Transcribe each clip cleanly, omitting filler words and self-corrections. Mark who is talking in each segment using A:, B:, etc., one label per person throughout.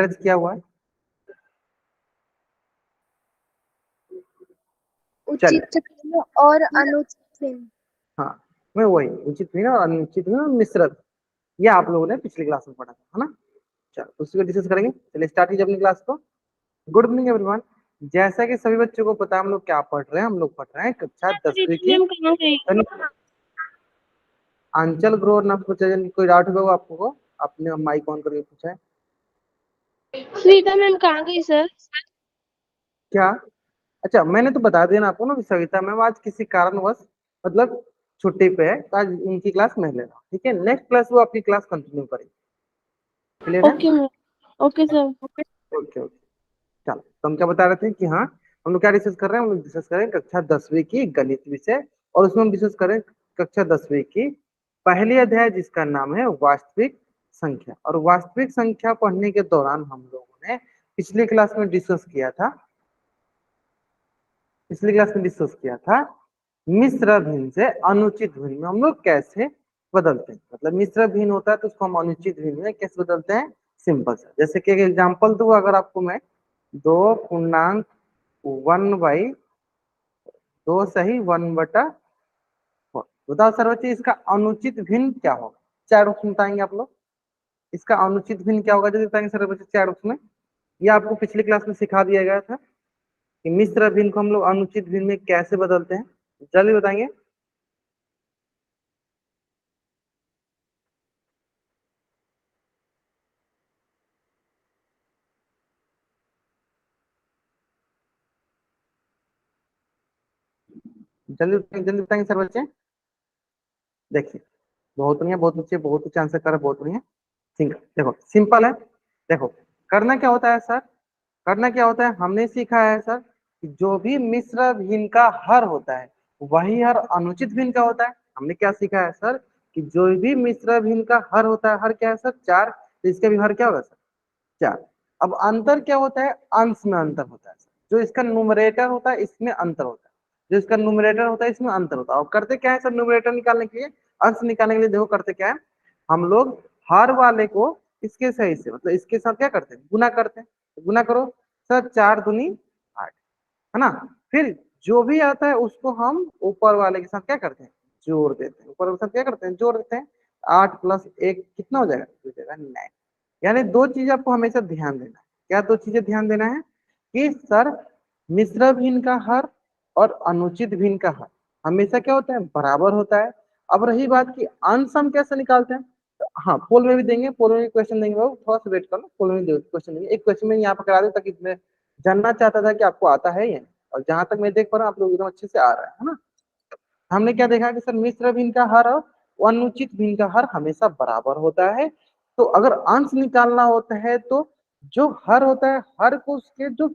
A: किया हुआ है।
B: उचित भिन्न और अनुचित भिन्न।
A: हाँ, मैं वही उचित भिन्न और अनुचित भिन्न और मिश्रित, ये आप लोगों ने पिछली क्लास में पढ़ा था, है ना। चलो उसी को डिस्कस करेंगे। चलिए स्टार्ट कीजिए अपनी क्लास को। Good evening everyone. जैसा कि सभी बच्चों को पता है हम लोग क्या पढ़ रहे हैं, हम लोग पढ़ रहे हैं कक्षा 10वीं की आंचल ग्रोवर नाम पूछा जाए। कोई डाउट होगा आपको? आपने माइक ऑन करके पूछा है
C: सविता मैम कहाँ गई सर?
A: क्या? अच्छा, मैंने तो बता दिया ना आपको ना कि सविता मैम आज किसी कारणवश मतलब छुट्टी पे है, तो आज उनकी क्लास मैं ले रहा हूँ। ठीक है, नेक्स्ट क्लास वो आपकी क्लास कंटिन्यू करेगी। क्लियर है?
C: Okay ma'am. Okay sir.
A: Okay okay. चलो, तो हम क्या बता रहे थे कि हाँ, हम लोग क्या डिस्कस कर रहे हैं, हम लोग डिस्कस कर रहे हैं कक्षा 10वीं की गणित विषय, और उसमें हम डिस्कस कर रहे हैं कक्षा 10वीं की पहली अध्याय जिसका नाम है वास्तविक संख्या। और वास्तविक संख्या पढ़ने के दौरान हम लोगों ने पिछली क्लास में डिस्कस किया था, मिश्र भिन्न से अनुचित भिन्न में हम लोग कैसे बदलते हैं। मतलब मिश्र भिन्न होता है तो उसको हम अनुचित भिन्न में कैसे बदलते हैं। सिंपल सा, जैसे कि एक एग्जांपल दूं अगर आपको मैं, 2 पूर्णांक 1/2 बताओ सर बच्चे इसका अनुचित भिन्न क्या होगा। 4 ऑप्शन बताएंगे आप लोग। इसका अनुचित भिन्न क्या होगा, जल्दी बताएंगे सर बच्चे 4 ऑप्शन में। ये आपको पिछली क्लास में सिखा दिया गया था कि मिश्र भिन्न को हम लोग अनुचित भिन्न में कैसे बदलते हैं। जल्दी बताएंगे। जल्दी बताएंगे सर बच्चे। देखिए, बहुत बढ़िया, बहुत अच्छे, बहुत अच्छे आंसर कर, बहुत बढ़िया। ठीक है, देखो सिंपल है। देखो करना क्या होता है सर, करना क्या होता है, हमने सीखा है सर कि जो भी मिश्र भिन्न का हर होता है वही हर अनुचित भिन्न का होता है। हमने क्या सीखा है सर कि जो भी मिश्र भिन्न का हर होता है, हर क्या है सर 4, तो इसका भी हर क्या होगा सर 4। अब अंतर क्या होता है, अंश में अंतर होता है सर। जो इसका न्यूमरेटर होता है इसमें अंतर होता है, जो इसका न्यूमरेटर होता है इसमें अंतर होता है। और करते क्या है सर, न्यूमरेटर निकालने के लिए, अंश निकालने के लिए देखो करते क्या है, हम लोग हर वाले को इसके सही से मतलब इसके साथ क्या करते हैं, गुना करते हैं। तो गुना करो सर, 4 दूनी 8, है ना। फिर जो भी आता है उसको हम ऊपर वाले के साथ क्या करते हैं, जोड़ देते हैं। ऊपर वाले के साथ क्या करते हैं, जोड़ देते हैं। 8 + 1 कितना हो जाएगा, हो जाएगा 9। यानी 2 चीज आपको हमेशा ध्यान देना है। क्या 2 चीजें ध्यान देना है कि सर मिश्र भिन्न का हर और अनुचित भिन्न का हर हमेशा क्या होता है, बराबर होता है। अब रही बात कि अंश हम कैसे निकालते हैं, तो हाँ पोल में भी देंगे, पोल में भी क्वेश्चन देंगे, बाबू थोड़ा सा वेट कर लो, पोल में भी क्वेश्चन देंगे। एक क्वेश्चन में यहाँ पर करा दे ताकि मैं जानना चाहता था कि आपको आता है या नहीं, और जहां तक मैं देख पा रहा हूँ आप लोग एकदम अच्छे से आ रहा है ना। हमने क्या देखा कि सर मिश्र भिन्न का हर और अनुचित भिन्न का हर हमेशा बराबर होता है। तो अगर अंश निकालना होता है तो जो हर होता है, हर को उसके जो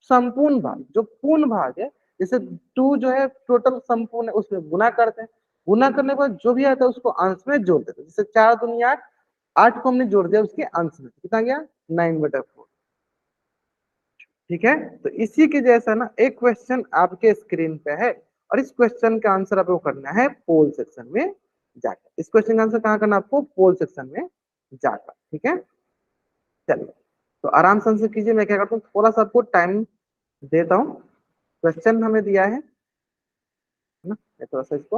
A: संपूर्ण भाग, जो पूर्ण भाग है, जैसे 2 जो है टोटल संपूर्ण है उसमें गुना करते हैं। गुना करने के बाद जो भी आता है उसको अंश में जोड़ देते हैं। जैसे 4 दूनी 8, 8 को हमने जोड़ दिया उसके अंश में, कितना गया 9/4। ठीक है, तो इसी के जैसा ना एक क्वेश्चन आपके स्क्रीन पे है, और इस क्वेश्चन का आंसर आपको करना है पोल सेक्शन में जाकर। इस क्वेश्चन का आंसर कहाँ करना है आपको, पोल सेक्शन में जाकर। ठीक है, चलिए तो आराम से आंसर कीजिए। मैं क्या करता हूँ, थोड़ा सा आपको टाइम देता हूँ। क्वेश्चन हमें दिया है ना, मैं थोड़ा सा इसको,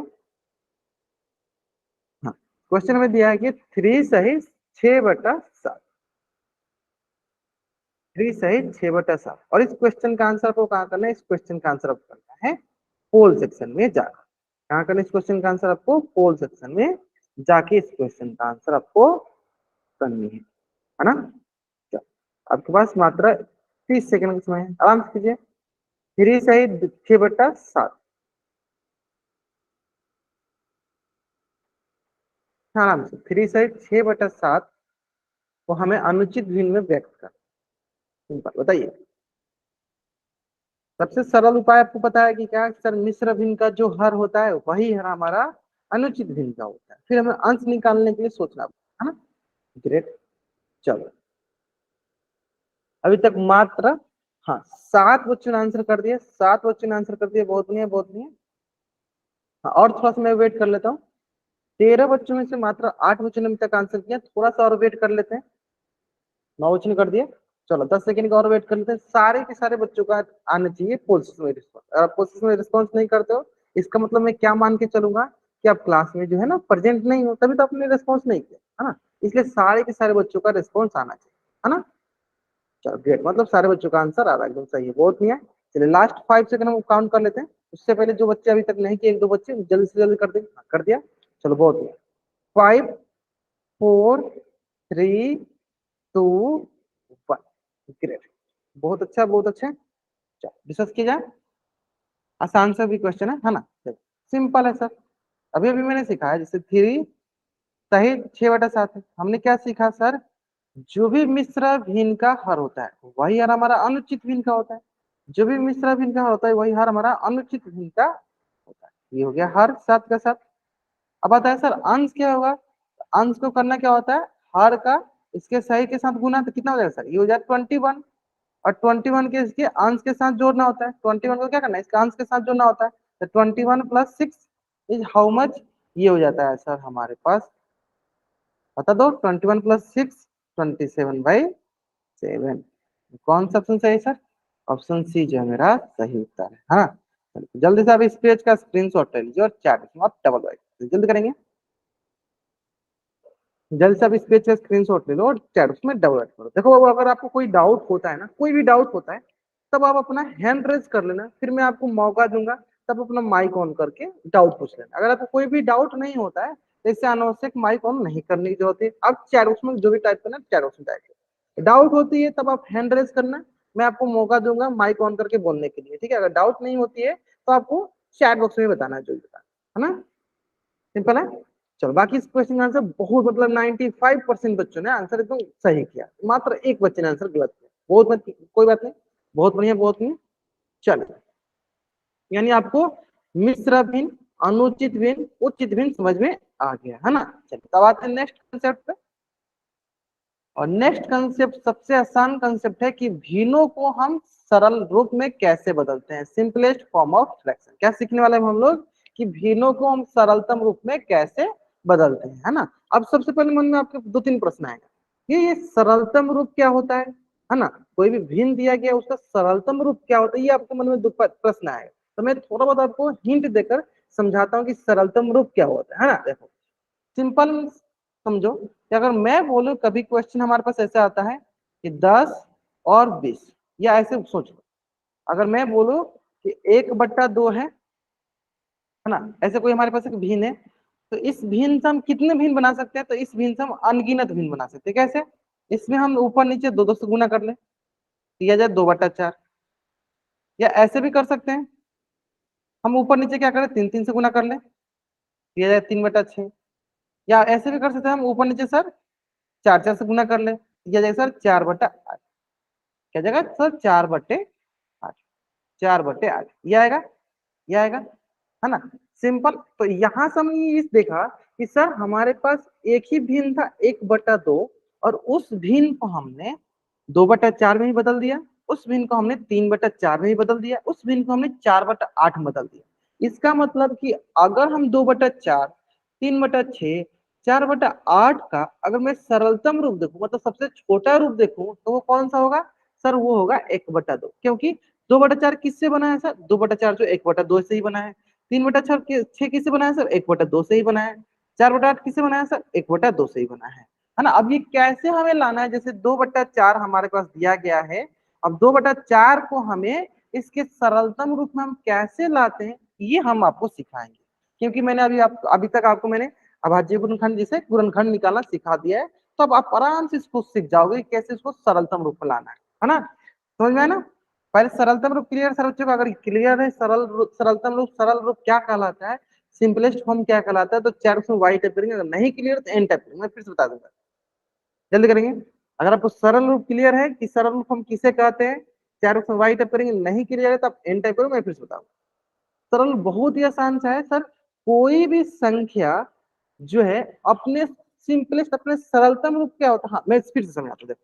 A: हाँ क्वेश्चन हमें दिया है कि 3 सही 6/7, 3 सही 6/7। और इस क्वेश्चन का आंसर आपको कहाँ करना है, इस क्वेश्चन का आंसर आपको करना है पोल सेक्शन में जाकर। कहाँ करना है इस क्वेश्चन का आंसर आपको, पोल सेक्शन में जाके इस क्वेश्चन का आंसर आपको करनी है ना। चलो, आपके पास मात्र 30 सेकंड का समय है, आराम से कीजिए। 3 सही 6/7, आराम से 3 सही 6/7 को हमें अनुचित भिन्न में व्यक्त कर, सिंपल बताइए। सबसे सरल उपाय आपको पता है कि क्या सर, मिश्र भिन्न का जो हर होता है वही हर हमारा अनुचित भिन्न का होता है। फिर हमें अंश निकालने के लिए सोचना पड़ता है ना। ग्रेट, चलो अभी तक मात्र हाँ 7 बच्चों ने आंसर कर दिया, 7 बच्चों ने आंसर कर दिया, बहुत बढ़िया बहुत बढ़िया। हाँ और थोड़ा सा मैं वेट कर लेता हूँ। 13 बच्चों में से मात्र 8 बच्चों ने अभी तक आंसर किया, थोड़ा सा और वेट कर लेते हैं। 9 बच्चों ने कर दिया, चलो 10 सेकंड का और वेट कर लेते हैं। सारे के सारे बच्चों का आना चाहिए पोजिशन में रिस्पॉन्स। अगर आप पोजिशन में रिस्पॉन्स नहीं करते हो, इसका मतलब मैं क्या मान के चलूंगा कि आप क्लास में जो है ना प्रेजेंट नहीं हो, तभी तो आपने रिस्पॉन्स नहीं किया, है ना। इसलिए सारे के सारे बच्चों का रिस्पॉन्स आना चाहिए, है ना। चलो ग्रेट, मतलब सारे बच्चों का आंसर आ रहा है, एकदम सही है, बहुत नहीं है। चलिए लास्ट 5 सेकंड हम काउंट कर लेते हैं। उससे पहले जो बच्चे अभी तक नहीं किए, एक दो बच्चे जल्दी से जल्दी कर दे। कर दिया, चलो बहुत नहीं। 5 4 3 2 1। ग्रेट, बहुत अच्छा बहुत अच्छा। चलो डिस्कस किया जाए। आसान सा भी क्वेश्चन है ना। सिंपल है सर। अभी अभी मैंने सिखाया, जैसे 3 सही 6/7 है। हमने क्या सीखा सर, जो भी मिश्र भिन्न का हर होता है वही हर हमारा अनुचित भिन्न का होता है। जो भी मिश्र भिन्न का हर होता है वही हर हमारा अनुचित भिन्न का होता है। ये हो गया हर 7 का 7। अब आता है सर अंश क्या होगा। अंश को करना क्या होता है, हर का इसके सही के साथ गुना, तो कितना हो जाएगा सर, ये हो जाएगा 21। और 21 के इसके अंश के साथ जोड़ना होता है। 21 को क्या करना है, इसका अंश के साथ जोड़ना होता है। तो 21 + 6 इज हाउ मच, ये हो जाता है सर हमारे पास, बता दो। 21 + 6 27/7। कौन सा ऑप्शन सही है सर, ऑप्शन सी जो है मेरा सही उत्तर है ना। जल्दी से आप इस पेज का स्क्रीनशॉट ले लीजिए और चैट में आप डबल राइट जल्दी करेंगे। जल्दी से आप इस पेज का स्क्रीनशॉट ले लो और चैट उसमें डबल राइट करो। देखो अब अगर आपको कोई डाउट होता है ना, कोई भी डाउट होता है, तब आप अपना हैंड रेज कर लेना, फिर मैं आपको मौका दूंगा, तब अपना माइक ऑन करके डाउट पूछ लेना। अगर आपको कोई भी डाउट नहीं होता है तो इससे अनावश्यक माइक ऑन नहीं करने की जरूरत है। आप चैट बॉक्स में जो भी टाइप करना चैट बॉक्स में टाइप करो। डाउट होती है तब आप हैंड रेज करना, मैं आपको मौका दूंगा माइक ऑन करके बोलने के लिए, ठीक है। अगर डाउट नहीं होती है तो आपको चैट बॉक्स में बताना, जो बताना है ना। सिंपल है। चलो बाकी इस क्वेश्चन का आंसर बहुत, मतलब 95% बच्चों ने आंसर एकदम सही किया, मात्र एक बच्चे ने आंसर गलत किया। बहुत मत, कोई बात नहीं, बहुत बढ़िया बहुत बढ़िया। चलो यानी आपको मिश्र भिन्न, अनुचित भिन्न, उचित भिन्न समझ में आ गया है ना। चलिए तब आते हैं नेक्स्ट कंसेप्ट पे। और नेक्स्ट कंसेप्ट सबसे आसान कंसेप्ट है कि भिन्नों को हम सरल रूप में कैसे बदलते हैं, सिंपलेस्ट फॉर्म ऑफ फ्रैक्शन। क्या सीखने वाले हैं हम लोग, कि भिन्नों को हम सरलतम रूप में कैसे बदलते हैं, है ना। अब सबसे पहले मन में आपके 2-3 प्रश्न आएगा, ये सरलतम रूप क्या होता है ना। कोई भी भिन्न दिया गया उसका सरलतम रूप क्या होता है, ये आपके मन में प्रश्न आएगा। तो मैं थोड़ा बहुत आपको हिंट देकर समझाता हूँ कि सरलतम रूप क्या होता है ना। देखो सिंपल समझो कि अगर मैं बोलूं, कभी क्वेश्चन हमारे पास ऐसा आता है कि 10 और 20, या ऐसे सोच लो, अगर मैं बोलूं कि 1/2 है ना, ऐसे कोई हमारे पास एक भिन्न है, तो इस भिन्न से हम कितने भिन्न बना सकते हैं, तो इस भिन्न से हम अनगिनत भिन्न बना सकते हैं। कैसे, इसमें हम ऊपर नीचे 2-2 से गुना कर ले, दिया जाए 2/4। या ऐसे भी कर सकते हैं, हम ऊपर नीचे क्या करें, 3-3 से गुना कर ले, दिया जाए 3/6। या ऐसे भी कर सकते हैं, हम ऊपर नीचे सर 4-4 से गुना कर ले, दिया जाएगा सर 4/8। क्या जाएगा सर, 4/8, 4/8 ये आएगा, ये आएगा, है ना। सिंपल। तो यहां से हमने इस देखा कि सर हमारे पास एक ही भिन्न था 1/2, और उस भिन्न को हमने 2/4 में ही बदल दिया, उस भिन्न को हमने 3/4 में ही बदल दिया, उस भिन्न को हमने 4/8 में बदल दिया। इसका मतलब कि अगर हम 2/4, 3/6, 4/8 का अगर मैं सरलतम रूप देखूं, मतलब सबसे छोटा रूप देखूं, तो वो कौन सा होगा सर, वो होगा 1/2। क्योंकि 2/4 किससे बना है सर, 2/4 जो 1/2 से ही बना है। 3/6 किससे बना है सर, 1/2 से ही बना है। 4/8 किससे बना है सर, 1/2 से ही बना है ना। अब ये कैसे हमें लाना है, जैसे 2/4 हमारे पास दिया गया है, अब 2/4 को हमें इसके सरलतम रूप में हम कैसे लाते हैं, ये हम आपको सिखाएंगे। क्योंकि मैंने अभी तक आपको मैंने अभाज्य गुणनखंड जैसे गुणनखंड निकालना सिखा दिया है, तो अब आप आराम से इसको सीख जाओगे कैसे इसको सरलतम रूप में लाना है ना। समझ में आया ना। पहले सरलतम रूप क्लियर सर बच्चों को, अगर क्लियर है सरलतम रूप, सरल रूप क्या कहलाता है, सिंपलेस्ट फॉर्म क्या कहलाता है, तो चैट में वाई टाइप करेंगे, अगर नहीं क्लियर तो एन टाइप करेंगे। मैं फिर से बता दूंगा, जल्दी करेंगे। अगर आपको सरल रूप क्लियर है कि सरल रूप हम किसे कहते हैं, चैट में वाई टाइप करेंगे, नहीं क्लियर है तो आप एन टाइप करो, मैं फिर से बताऊंगा। सरल बहुत ही आसान सा है सर, कोई भी संख्या जो है अपने सिंपलेस्ट, अपने सरलतम रूप क्या होता है, हाँ मैं फिर से समझाता हूँ।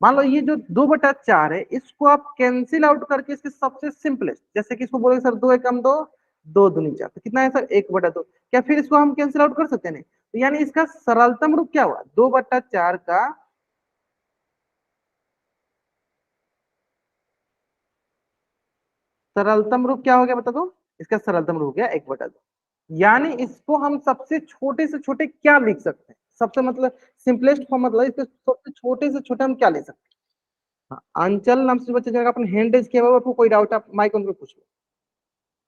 A: मान लो ये जो 2/4 है, इसको आप कैंसिल आउट करके इसके सबसे सिंपलेस्ट, जैसे कि इसको बोलेंगे सर 2 × 2 2 दूनी 4, तो कितना है सर 1/2। क्या फिर इसको हम कैंसिल आउट कर सकते हैं, नहीं। तो यानी इसका सरलतम रूप क्या हुआ, 2/4 का सरलतम रूप क्या हो गया बता दो, इसका सरलतम रूप हो गया 1/2। यानी इसको हम सबसे छोटे से छोटे क्या लिख सकते हैं, सबसे मतलब सिंपलेस्ट फॉर्म, मतलब इसके सबसे छोटे से छोटे हम क्या ले सकते हैं। हाँ, अंचल नाम से जो बच्चा जाएगा अपने हैंड रेज किया हुआ, आपको कोई डाउट आप माइक ऑन पे पूछ लो।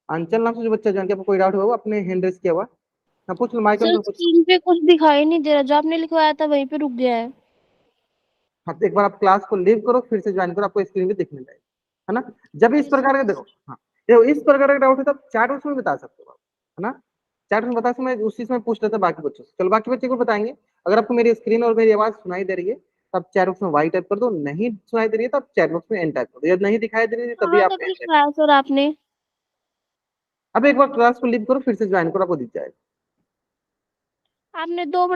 A: अंचल नाम से जो बच्चा जान के आपको कोई डाउट हुआ अपने हैंड रेज किया हुआ, हाँ पूछ लो, माइक ऑन
C: सर
A: पे पूछ लो।
C: स्क्रीन पे कुछ दिखाई नहीं दे रहा, जो आपने लिखवाया था वहीं पे रुक गया है।
A: हाँ तो एक बार आप क्लास को लीव करो, फिर से ज्वाइन करो, आपको स्क्रीन पे दिखने लगेगा, है ना। जब इस प्रकार का देखो, हाँ देखो इस प्रकार का डाउट है तब चैट बॉक्स में बता सकते हो आप, है ना। चैट में बता सकते, मैं उसी समय पूछ लेता बाकी बच्चों से। चलो बाकी बच्चे को बताएंगे। अगर आपको मेरी स्क्रीन और मेरी आवाज सुनाई दे रही है तब चैट बॉक्स में वाई टाइप कर दो, नहीं सुनाई दे रही है तब चैट बॉक्स में एन टाइप कर दो, यदि नहीं दिखाई दे रही है तभी
C: कहाँ
A: आप
C: तक
A: एन टाइप।
C: लिखवाया सर आपने?
A: अब एक बार क्लास को लीव करो, फिर से ज्वाइन करो, आपको दिख जाएगा।
C: आपने 2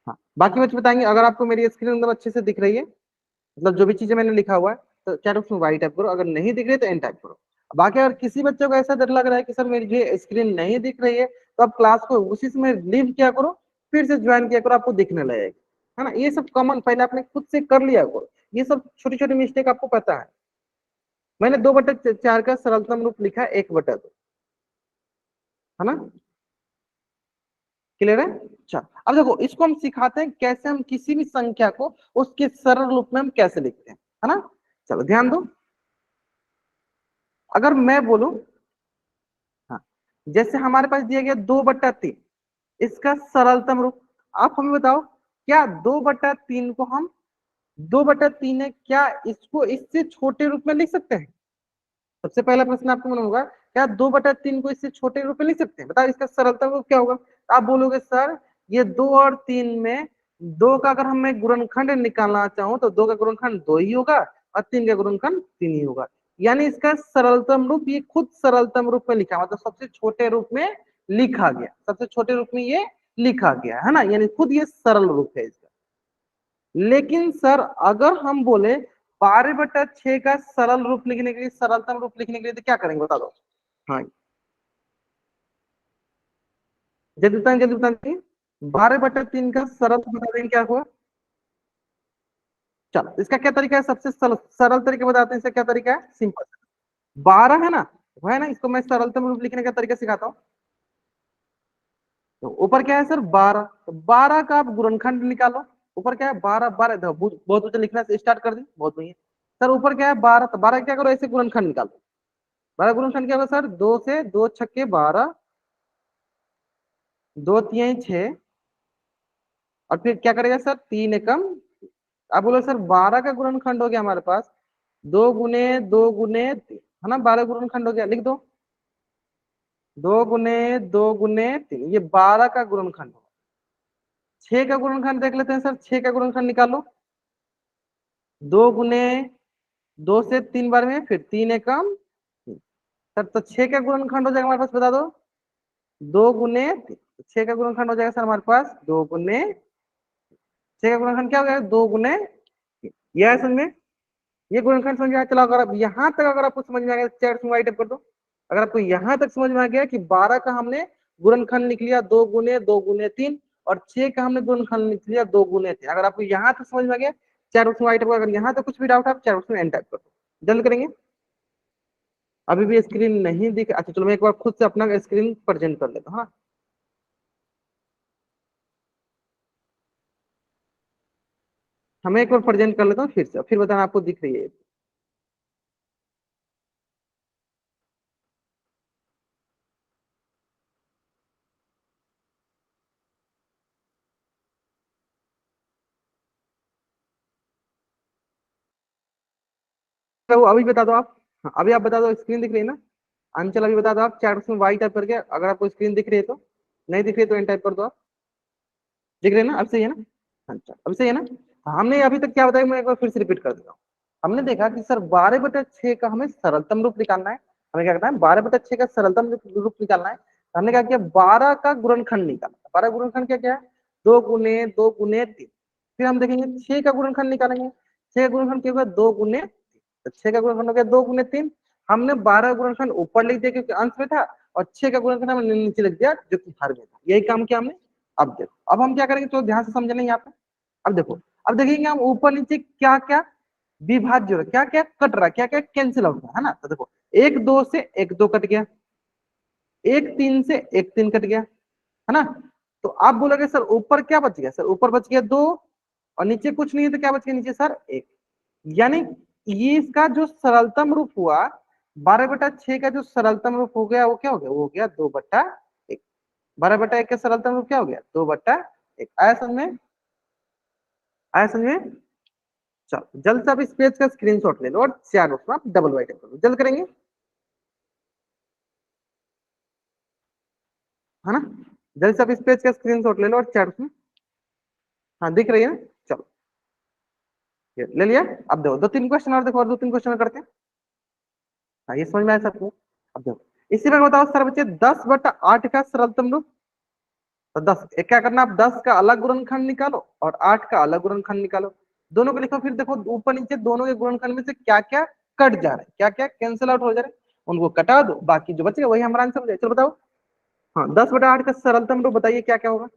A: हाँ बाकी बच्चे बताएंगे। अगर आपको मेरी स्क्रीन एकदम अच्छे से दिख रही है, मतलब जो भी चीजें मैंने लिखा हुआ है, तो चैट बॉक्स में वाई टाइप करो, अगर नहीं दिख रही है तो एन टाइप करो। बाकी अगर किसी बच्चे को ऐसा डर लग रहा है कि सर मेरी जो स्क्रीन नहीं दिख रही है, तो आप क्लास को उसी समय लीव किया करो, फिर से ज्वाइन किया करो, आपको दिखने लगेगा, है ना। ये सब कॉमन पहले आपने खुद से कर लिया करो, ये सब छोटी छोटी मिस्टेक आपको पता है। मैंने 2/4 का सरलतम रूप लिखा है 1/2, है ना। क्लियर है। अच्छा अब देखो इसको हम सिखाते हैं कैसे हम किसी भी संख्या को उसके सरल रूप में हम कैसे लिखते हैं, है ना। चलो ध्यान दो, अगर मैं बोलूं, हाँ जैसे हमारे पास दिया गया 2/3, इसका सरलतम रूप आप हमें बताओ, क्या 2/3 को हम 2/3 है, क्या इसको इससे छोटे रूप में लिख सकते हैं। सबसे पहला प्रश्न आपको मन होगा, क्या 2/3 को इससे छोटे रूप में लिख सकते हैं, बताओ इसका सरलतम रूप क्या होगा। तो आप बोलोगे सर ये 2 और 3 में 2 का अगर हमें गुणनखंड निकालना चाहूं तो 2 का गुणनखंड 2 ही होगा और 3 का गुणनखंड 3 ही होगा। यानी इसका सरलतम रूप ये खुद सरलतम रूप में लिखा, मतलब सबसे छोटे रूप में लिखा गया, सबसे छोटे रूप में ये लिखा गया, है ना। यानी खुद ये सरल रूप है इसका। लेकिन सर अगर हम बोले 12/6 का सरल रूप लिखने के लिए, सरलतम रूप लिखने के लिए, तो क्या करेंगे बता दो। हाँ जल्दी बताएंगे 12/3 का सरल बता देंगे क्या हुआ। चलो इसका क्या तरीका है, सबसे सरल सरल तरीका बताते हैं, इसका क्या तरीका है, सिंपल। 12 है ना, वो है ना, इसको मैं सरलतम रूप लिखने का तरीका सिखाता हूँ। तो ऊपर क्या है सर 12, तो 12 का आप गुणनखंड निकालो। ऊपर क्या है 12, 12 देखो बहुत ऊंचा लिखना स्टार्ट कर दी, बहुत बढ़िया। सर ऊपर क्या है 12, तो 12 क्या करो ऐसे गुणनखंड निकालो। 12 गुणनखंड क्या होगा सर, 2 से 2 छक्के 12, 2 तिहाई 6, और फिर क्या करेगा सर 3 एकम। आप बोलो सर 12 का गुणनखंड हो गया हमारे पास 2 गुने 2 गुने 3, है ना, 12 गुणनखंड हो गया, लिख दो 2 गुने 2 गुने 3, ये 12 का गुणनखंड होगा। 6 का गुणनखंड देख लेते हैं सर, 6 का गुणनखंड निकालो, 2 गुने 2 से 3 बार में, फिर 3 एकम 3। सर तो 6 का गुणनखंड हो जाएगा हमारे पास, बता दो 2 गुने 3, 6 का गुणनखंड हो जाएगा सर हमारे पास 2 गुने, 6 का गुणनखंड क्या हो गया 2 गुने 3। यह है समझ में, ये गुणनखंड समझ में आया। चलो अगर अब यहाँ तक अगर आपको समझ में आ गया चैट में टाइप कर दो। अगर आपको यहाँ तक समझ में आ गया कि 12 का हमने गुणनखंड लिख लिया 2 गुने 2 गुने 3, और 6 का हमने गुणनखंड लिख लिया 2 गुने 3, अगर आपको यहाँ तक समझ में आ गया चैट में टाइप, अगर यहाँ तक कुछ भी डाउट है आप चैट में एन टाइप कर दो, जल्द करेंगे। अभी भी स्क्रीन नहीं दिख, अच्छा चलो मैं एक बार खुद से अपना स्क्रीन प्रेजेंट कर लेता हूँ, हाँ। हमें एक बार प्रेजेंट कर लेता हूँ फिर से, फिर बताना आपको दिख रही है। तो अभी बता दो आप, हाँ, अभी आप बता दो स्क्रीन दिख रही है ना। अंचल अभी बता दो आप चैट में वाई टाइप करके, अगर आपको स्क्रीन दिख रही है तो, नहीं दिख रही है तो एन टाइप कर दो आप। दिख रहे हैं ना, अब सही है ना। अच्छा अब सही है ना। हाँ, हमने अभी तक क्या बताया, मैं एक बार फिर से रिपीट कर देता हूँ। हमने देखा कि सर 12/6 का हमें सरलतम रूप निकालना है। हमें क्या करना है 12/6 का सरलतम रूप निकालना है। तो हमने क्या किया 12 का गुणनखंड निकाला। 12 गुणनखंड क्या क्या है 2 गुने 2 गुने 3। फिर हम देखेंगे 6 का गुणनखंड निकालेंगे। 6 का गुणनखंड क्या होगा 2 गुने 3, तो 6 का गुणनखंड हो गया 2 गुने 3। हमने 12 का गुणनखंड ऊपर लिख दिया क्योंकि अंश में था, और 6 का गुणनखंड हमने नीचे लिख दिया जो कि हर में था। यही काम किया हमने। अब देखो अब हम क्या करेंगे, तो ध्यान से समझना यहाँ पे। अब देखो, अब देखेंगे हम ऊपर नीचे क्या क्या विभाज्य क्या क्या कट रहा है, क्या क्या कैंसिल आउट है ना। तो देखो 1 2 से 1 2 कट गया, 1 3 से 1 3 कट गया, है ना। तो आप बोलोगे सर ऊपर क्या बच गया, सर ऊपर बच गया 2 और नीचे कुछ नहीं है, तो क्या बच गया नीचे सर 1। यानी ये इसका जो सरलतम रूप हुआ 12/6 का जो सरलतम रूप हो गया वो क्या हो गया, वो हो गया 2/1। 12/1 का सरलतम रूप क्या हो गया 2/1। आया समझ में, आया समझ में। चलो जल्द से आप इस पेज का स्क्रीनशॉट ले लो और शेयर उसमें आप डबल बाइट कर लो, जल्द करेंगे है ना। जल्द से आप इस पेज का स्क्रीनशॉट ले लो और चैट उसमें, हाँ दिख रही है ना। चलो ये ले लिया। अब देखो 2 3 क्वेश्चन और देखो, और 2 3 क्वेश्चन और करते हैं। हाँ ये समझ में आया सबको। अब देखो इसी में बताओ सर बच्चे 10/8 का सरलतम रूप। तो 10 एक क्या करना, आप 10 का अलग गुणनखंड निकालो और 8 का अलग गुणनखंड निकालो, दोनों को लिखो। फिर देखो ऊपर नीचे दोनों के गुणनखंड में से क्या क्या कट जा रहा है, क्या क्या कैंसिल आउट हो जा रहा है, उनको कटा दो, बाकी जो बचेगा वही हमारा आंसर हो जाएगा। चलो बताओ, हाँ 10/8 का सरलतम रूप बताइए क्या क्या होगा।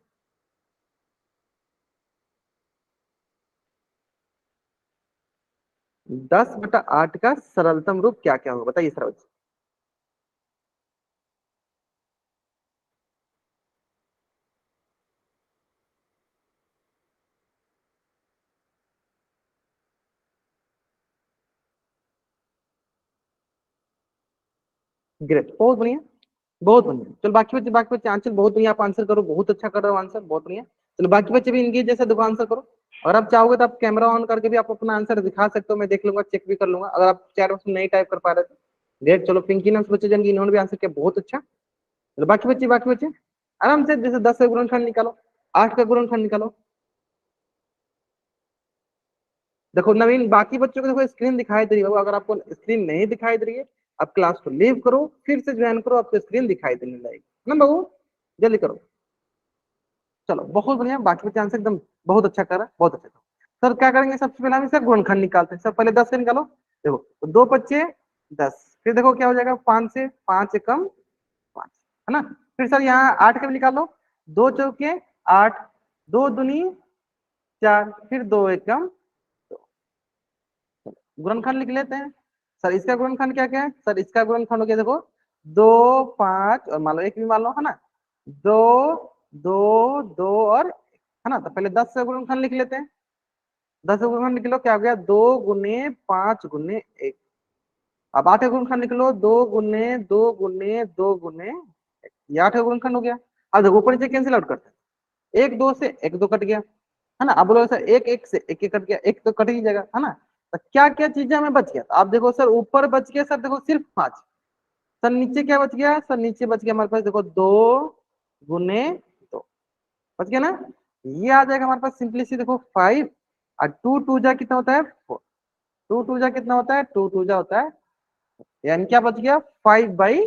A: 10/8 का सरलतम रूप क्या क्या होगा बताइए सर। ग्रेट, बहुत बढ़िया, बहुत बढ़िया। चलो बाकी बच्चे आंसर बहुत बढ़िया, आप आंसर करो, बहुत अच्छा कर रहे हो आंसर, बहुत बढ़िया। चलो बाकी बच्चे भी इनके जैसे देखो आंसर करो, और आप चाहोगे तो आप कैमरा ऑन करके भी आप अपना आंसर दिखा सकते हो, मैं देख लूंगा, चेक भी कर लूंगा अगर आप चैट बॉक्स में नहीं टाइप कर पा रहे तो। ग्रेट, चलो पिंकी नाम से बच्चे जन इन्होंने भी आंसर किया, बहुत अच्छा। चलो बाकी बच्चे आराम से, जैसे 10 का गुणनखंड निकालो, 8 का गुणनखंड निकालो। देखो नवीन बाकी बच्चों को देखो स्क्रीन दिखाई दे रही होगा, अगर आपको स्क्रीन नहीं दिखाई दे रही है आप क्लास को लीव करो, फिर से ज्वाइन करो, आपको स्क्रीन दिखाई देने लगेगी ना बाबू, जल्दी करो। चलो बहुत बढ़िया, बाकी बच्चे आंसर एकदम बहुत अच्छा कर रहा है, बहुत अच्छा कर। सर क्या करेंगे, सबसे पहले हम इसका गुणनखंड निकालते हैं। सर पहले 10 से निकालो, देखो तो 2 × 5 = 10, फिर देखो क्या हो जाएगा 5 से 5 कम 5, है ना। फिर सर यहाँ 8 का भी निकालो, 2 × 4 = 8, 2 × 2 = 4, फिर 2 × 1 = 2। गुणनखंड लिख लेते हैं। सर इसका गुणनखंड क्या क्या है, सर इसका गुणनखंड हो गया देखो 2 5 और मान लो 1 भी मान लो, है ना। 2 2 2 और है ना। तो पहले 10 का गुणनखंड लिख लेते हैं। 10 का गुणनखंड निकलो क्या हो गया 2 × 5 × 1। अब 8 का गुणनखंड निकलो 2 × 2 × 2 × 1, ये 8 का गुणनखंड हो गया। अब देखो ऊपर नीचे कैंसिल आउट करते हैं, 1 2 से 1 2 कट गया, है ना। अब बोलो सर 1 1 से 1 1 कट गया, 1 तो कट ही जाएगा, है ना। तो क्या क्या चीजें हमें बच गया, तो आप देखो सर ऊपर बच गया सर देखो सिर्फ 5, सर नीचे क्या बच गया, सर नीचे बच गया हमारे पास देखो 2 × 2 बच गया ना। ये आ जाएगा हमारे पास सिंपली सी देखो 5, और 2 2 जा कितना होता है 4, 2 2 जा कितना होता है 2 2 जा होता है, यानी क्या बच गया 5/4।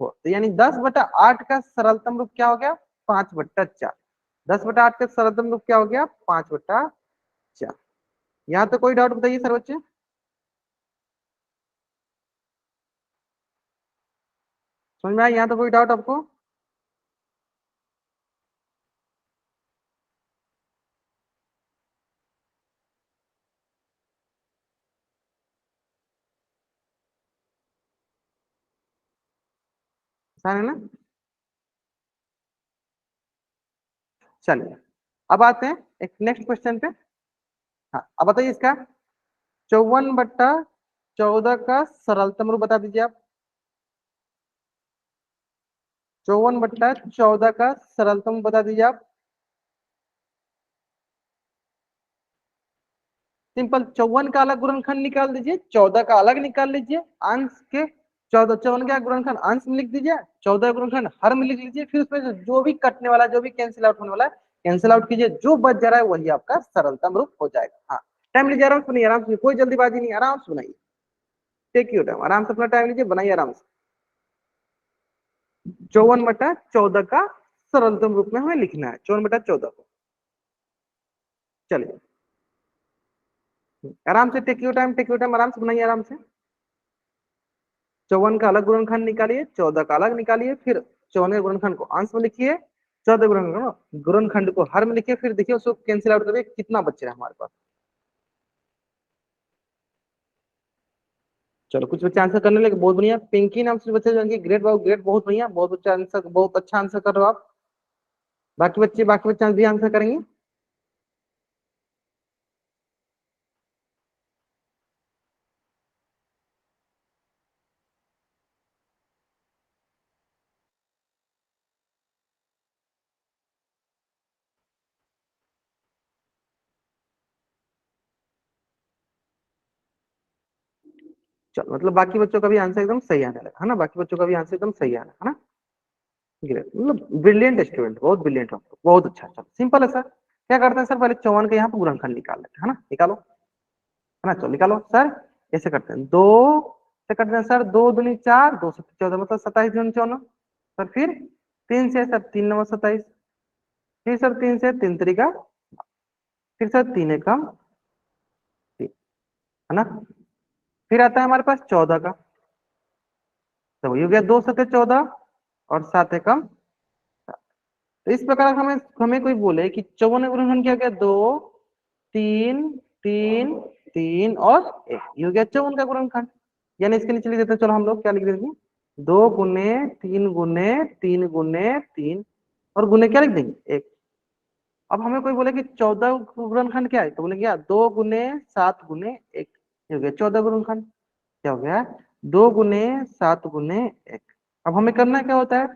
A: तो यानी 10/8 का सरलतम रूप क्या हो गया 5/4। 10/8 का सरलतम रूप क्या हो गया 5/4। यहाँ तो कोई डाउट बताइए सर बच्चे। समझ में आया, यहाँ तो कोई डाउट आपको। आसान है ना। चलिए अब आते हैं एक नेक्स्ट क्वेश्चन पे। हाँ अब बताइए इसका 54/14 का सरलतम रूप बता दीजिए आप। 54/14 का सरलतम रूप बता दीजिए आप। सिंपल 54 का अलग गुणनखंड निकाल दीजिए, 14 का अलग निकाल लीजिए, अंश के 14 54 का गुणनखंड अंश में लिख दीजिए, 14 गुणनखंड हर में लिख लीजिए, फिर उसमें जो भी कटने वाला जो भी कैंसिल आउट होने वाला है कैंसिल आउट कीजिए, जो बच जा रहा है वही आपका सरलतम रूप हो जाएगा। हाँ टाइम लीजिए, आराम से बनाइए, आराम से, कोई जल्दीबाजी नहीं, आराम से बनाइए, टेक योर टाइम, आराम से अपना टाइम लीजिए, बनाइए आराम से। 54/14 का सरलतम रूप में हमें लिखना है, 54/14 को। चलिए आराम से, take your time, take your time, आराम से बनाइए, आराम से। 54 का अलग गुणनखंड निकालिए, 14 का अलग निकालिए, फिर 54 के गुणनखंड को अंश में लिखिए, 14 गुणनखंड को हर में लिखिए, फिर देखिए उसको कैंसिल आउट करिए कितना बच रहा है हमारे पास। चलो कुछ बच्चे आंसर करने लगे, बहुत बढ़िया। पिंकी नाम से बच्चे जाएंगे, ग्रेट बाबू ग्रेट, बहुत बढ़िया, बहुत अच्छा आंसर, बहुत अच्छा आंसर कर रहे हो आप। बाकी बच्चे भी आंसर करेंगे। चलो मतलब बाकी बच्चों का भी आंसर एकदम सही आने लगा है ना, बाकी बच्चों का भी आंसर एकदम सही आना है ना। ग्रेट, मतलब ब्रिलियंट स्टूडेंट, बहुत ब्रिलियंट हो, बहुत अच्छा। चलो सिंपल है सर, क्या करते हैं सर, पहले 54 का यहाँ पे गुणनखंड निकाल लेते हैं, है ना, निकालो, है ना। चलो निकालो सर, कैसे करते हैं, दो से करते हैं सर, 2 दूनी 4, 2 से 14 मतलब 27 दूनी 54 सर। फिर 3 से सर, 3 9 27, फिर सर 3 से 3 3 फिर सर 3 एकम 3, है ना। फिर आता है हमारे पास 14 का, तो वही हो गया 2 7 14 और 7 एकम 7। तो इस प्रकार हमें हमें कोई बोले कि 54 का गुणनखंड क्या हो गया, 2 3 3 3 और 1, ये हो गया 54 का गुणनखंड। यानी इसके नीचे लिख देते हैं, चलो हम लोग क्या लिख देंगे, 2 गुने 3 गुने 3 गुने 3 और गुने क्या लिख देंगे, 1। अब हमें कोई बोले कि 14 गुणनखंड क्या है, तो बोले क्या, 2 गुने 7 गुने 1, ये हो गया 14 गुणनखंड। क्या हो गया, 2 गुने 7 गुने 1। अब हमें करना क्या होता है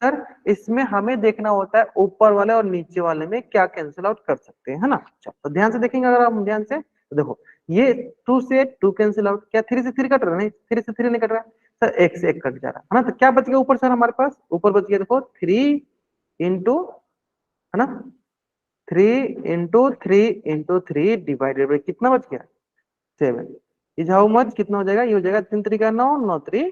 A: सर, इसमें हमें देखना होता है ऊपर वाले और नीचे वाले में क्या कैंसिल आउट कर सकते हैं, है ना। चलो तो ध्यान से देखेंगे, अगर आप ध्यान से तो देखो, ये 2 से 2 कैंसिल आउट, क्या 3 से 3 कट रहा है, नहीं 3 से 3 नहीं कट रहा है सर, 1 से 1 कट जा रहा है ना। तो क्या बच गया ऊपर सर, हमारे पास ऊपर बच गया देखो 3 इंटू, है ना, 3 इंटू 3 इंटू 3 डिवाइडेड बाई कितना बच गया, 7। इज हाउ मच, कितना हो जाएगा, ये हो जाएगा 3 3 9, 9 3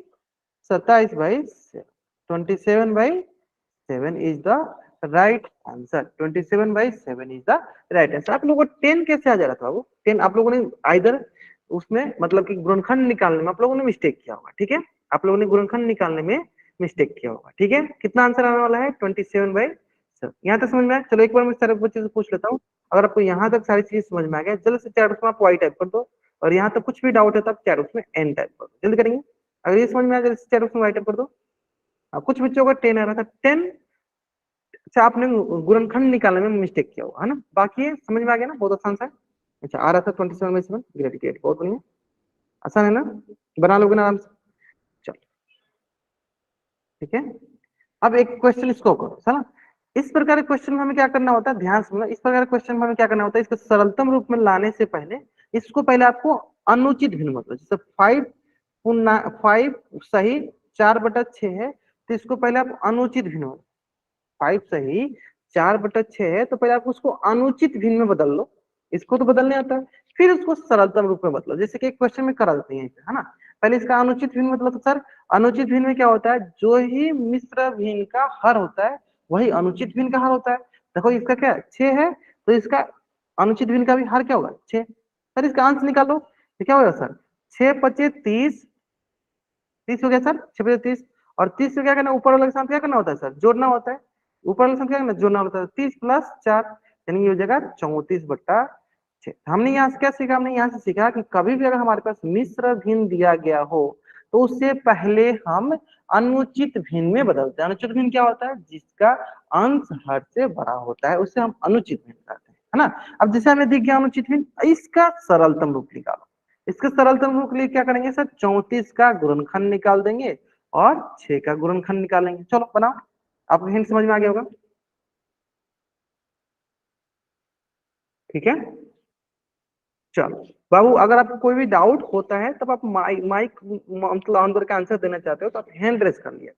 A: 27/7, 27/7 is the right answer, 27/7 is the right answer. आप लोगों को 10 कैसे आ जा रहा था बाबू, 10 आप लोगों ने आइदर उसमें मतलब कि गुणनखंड निकालने में आप लोगों ने मिस्टेक किया होगा, ठीक है, आप लोगों ने गुणनखंड निकालने में मिस्टेक किया होगा, ठीक है। कितना आंसर आने वाला है, 27/7। यहाँ तक समझ में आया। चलो एक बार मैं सारे बच्चे से पूछ लेता हूँ, अगर आपको यहाँ तक सारी चीज समझ में आ गया, जल्द से चैट में आप वाई टाइप कर दो, और यहाँ तक कुछ भी डाउट है तो आप चैट बॉक्स में एन टाइप कर दो, जल्दी करेंगे। अगर ये समझ में आया, जल्दी से चैट बॉक्स में वाई टाइप कर दो। कुछ बच्चों का 10 आ रहा था, 10 अच्छा आपने गुणनखंड निकालने में मिस्टेक किया होगा, है ना। बाकी ये समझ में आ गया ना, बहुत आसान सा है। अच्छा आ रहा था 27/7, ग्रेट ग्रेट, बहुत बढ़िया, आसान है ना, बना लोगे ना आराम से। चलो ठीक है, अब एक क्वेश्चन इसको करो है ना। इस प्रकार के क्वेश्चन में हमें क्या करना होता है, ध्यान से, इस प्रकार के क्वेश्चन में हमें क्या करना होता है, इसको सरलतम रूप में लाने से पहले इसको पहले आपको अनुचित भिन्न मतलब, जैसे 5 सही 4/6 है, तो इसको पहले आप अनुचित भिन्न, 5 सही 4/6 है, तो पहले आप उसको अनुचित भिन्न में बदल लो, इसको तो बदलने आता है, फिर उसको सरलतम रूप में बदलो, जैसे कि एक क्वेश्चन में करा देते हैं, है ना। पहले इसका अनुचित भिन्न मतलब, तो सर अनुचित भिन्न में क्या होता है, जो ही मिश्र भिन्न का हर होता है वही अनुचित भिन्न का हर होता है। देखो इसका क्या 6 है, तो इसका अनुचित भिन्न का भी हर क्या होगा, 6। सर इसका अंश निकालो, तो क्या होगा सर, 6 × 5 = 30, 30 हो गया सर, 6 × 5 = 30। और 30 को क्या करना, ऊपर वाले के साथ क्या करना होता है सर, जोड़ना होता है, ऊपर वाले के साथ क्या करना, जोड़ना होता है, 30 + 4, यानी ये हो जाएगा 34/6। हमने यहाँ से क्या सीखा, हमने यहाँ से सीखा कि कभी भी अगर हमारे पास मिश्र भिन्न दिया गया हो, तो उससे पहले हम अनुचित भिन्न में बदलते हैं। अनुचित भिन्न क्या होता है, जिसका अंश हर से बड़ा होता है, उससे हम अनुचित भिन्न कहते हैं, है ना। अब जैसे हमें दिख गया अनुचित भिन्न, इसका सरलतम रूप निकालो। इसके सरलतम रूप के लिए क्या करेंगे सर, 34 का गुणनखंड निकाल देंगे और 6 का गुणनखंड निकालेंगे। चलो बनाओ, आपको हिंट समझ में आ गया होगा, ठीक है। चलो बाबू, अगर आपको कोई भी डाउट होता है तब आप माइक मतलब ऑन करके आंसर देना चाहते हो तो आप हैंड रेज कर लिया,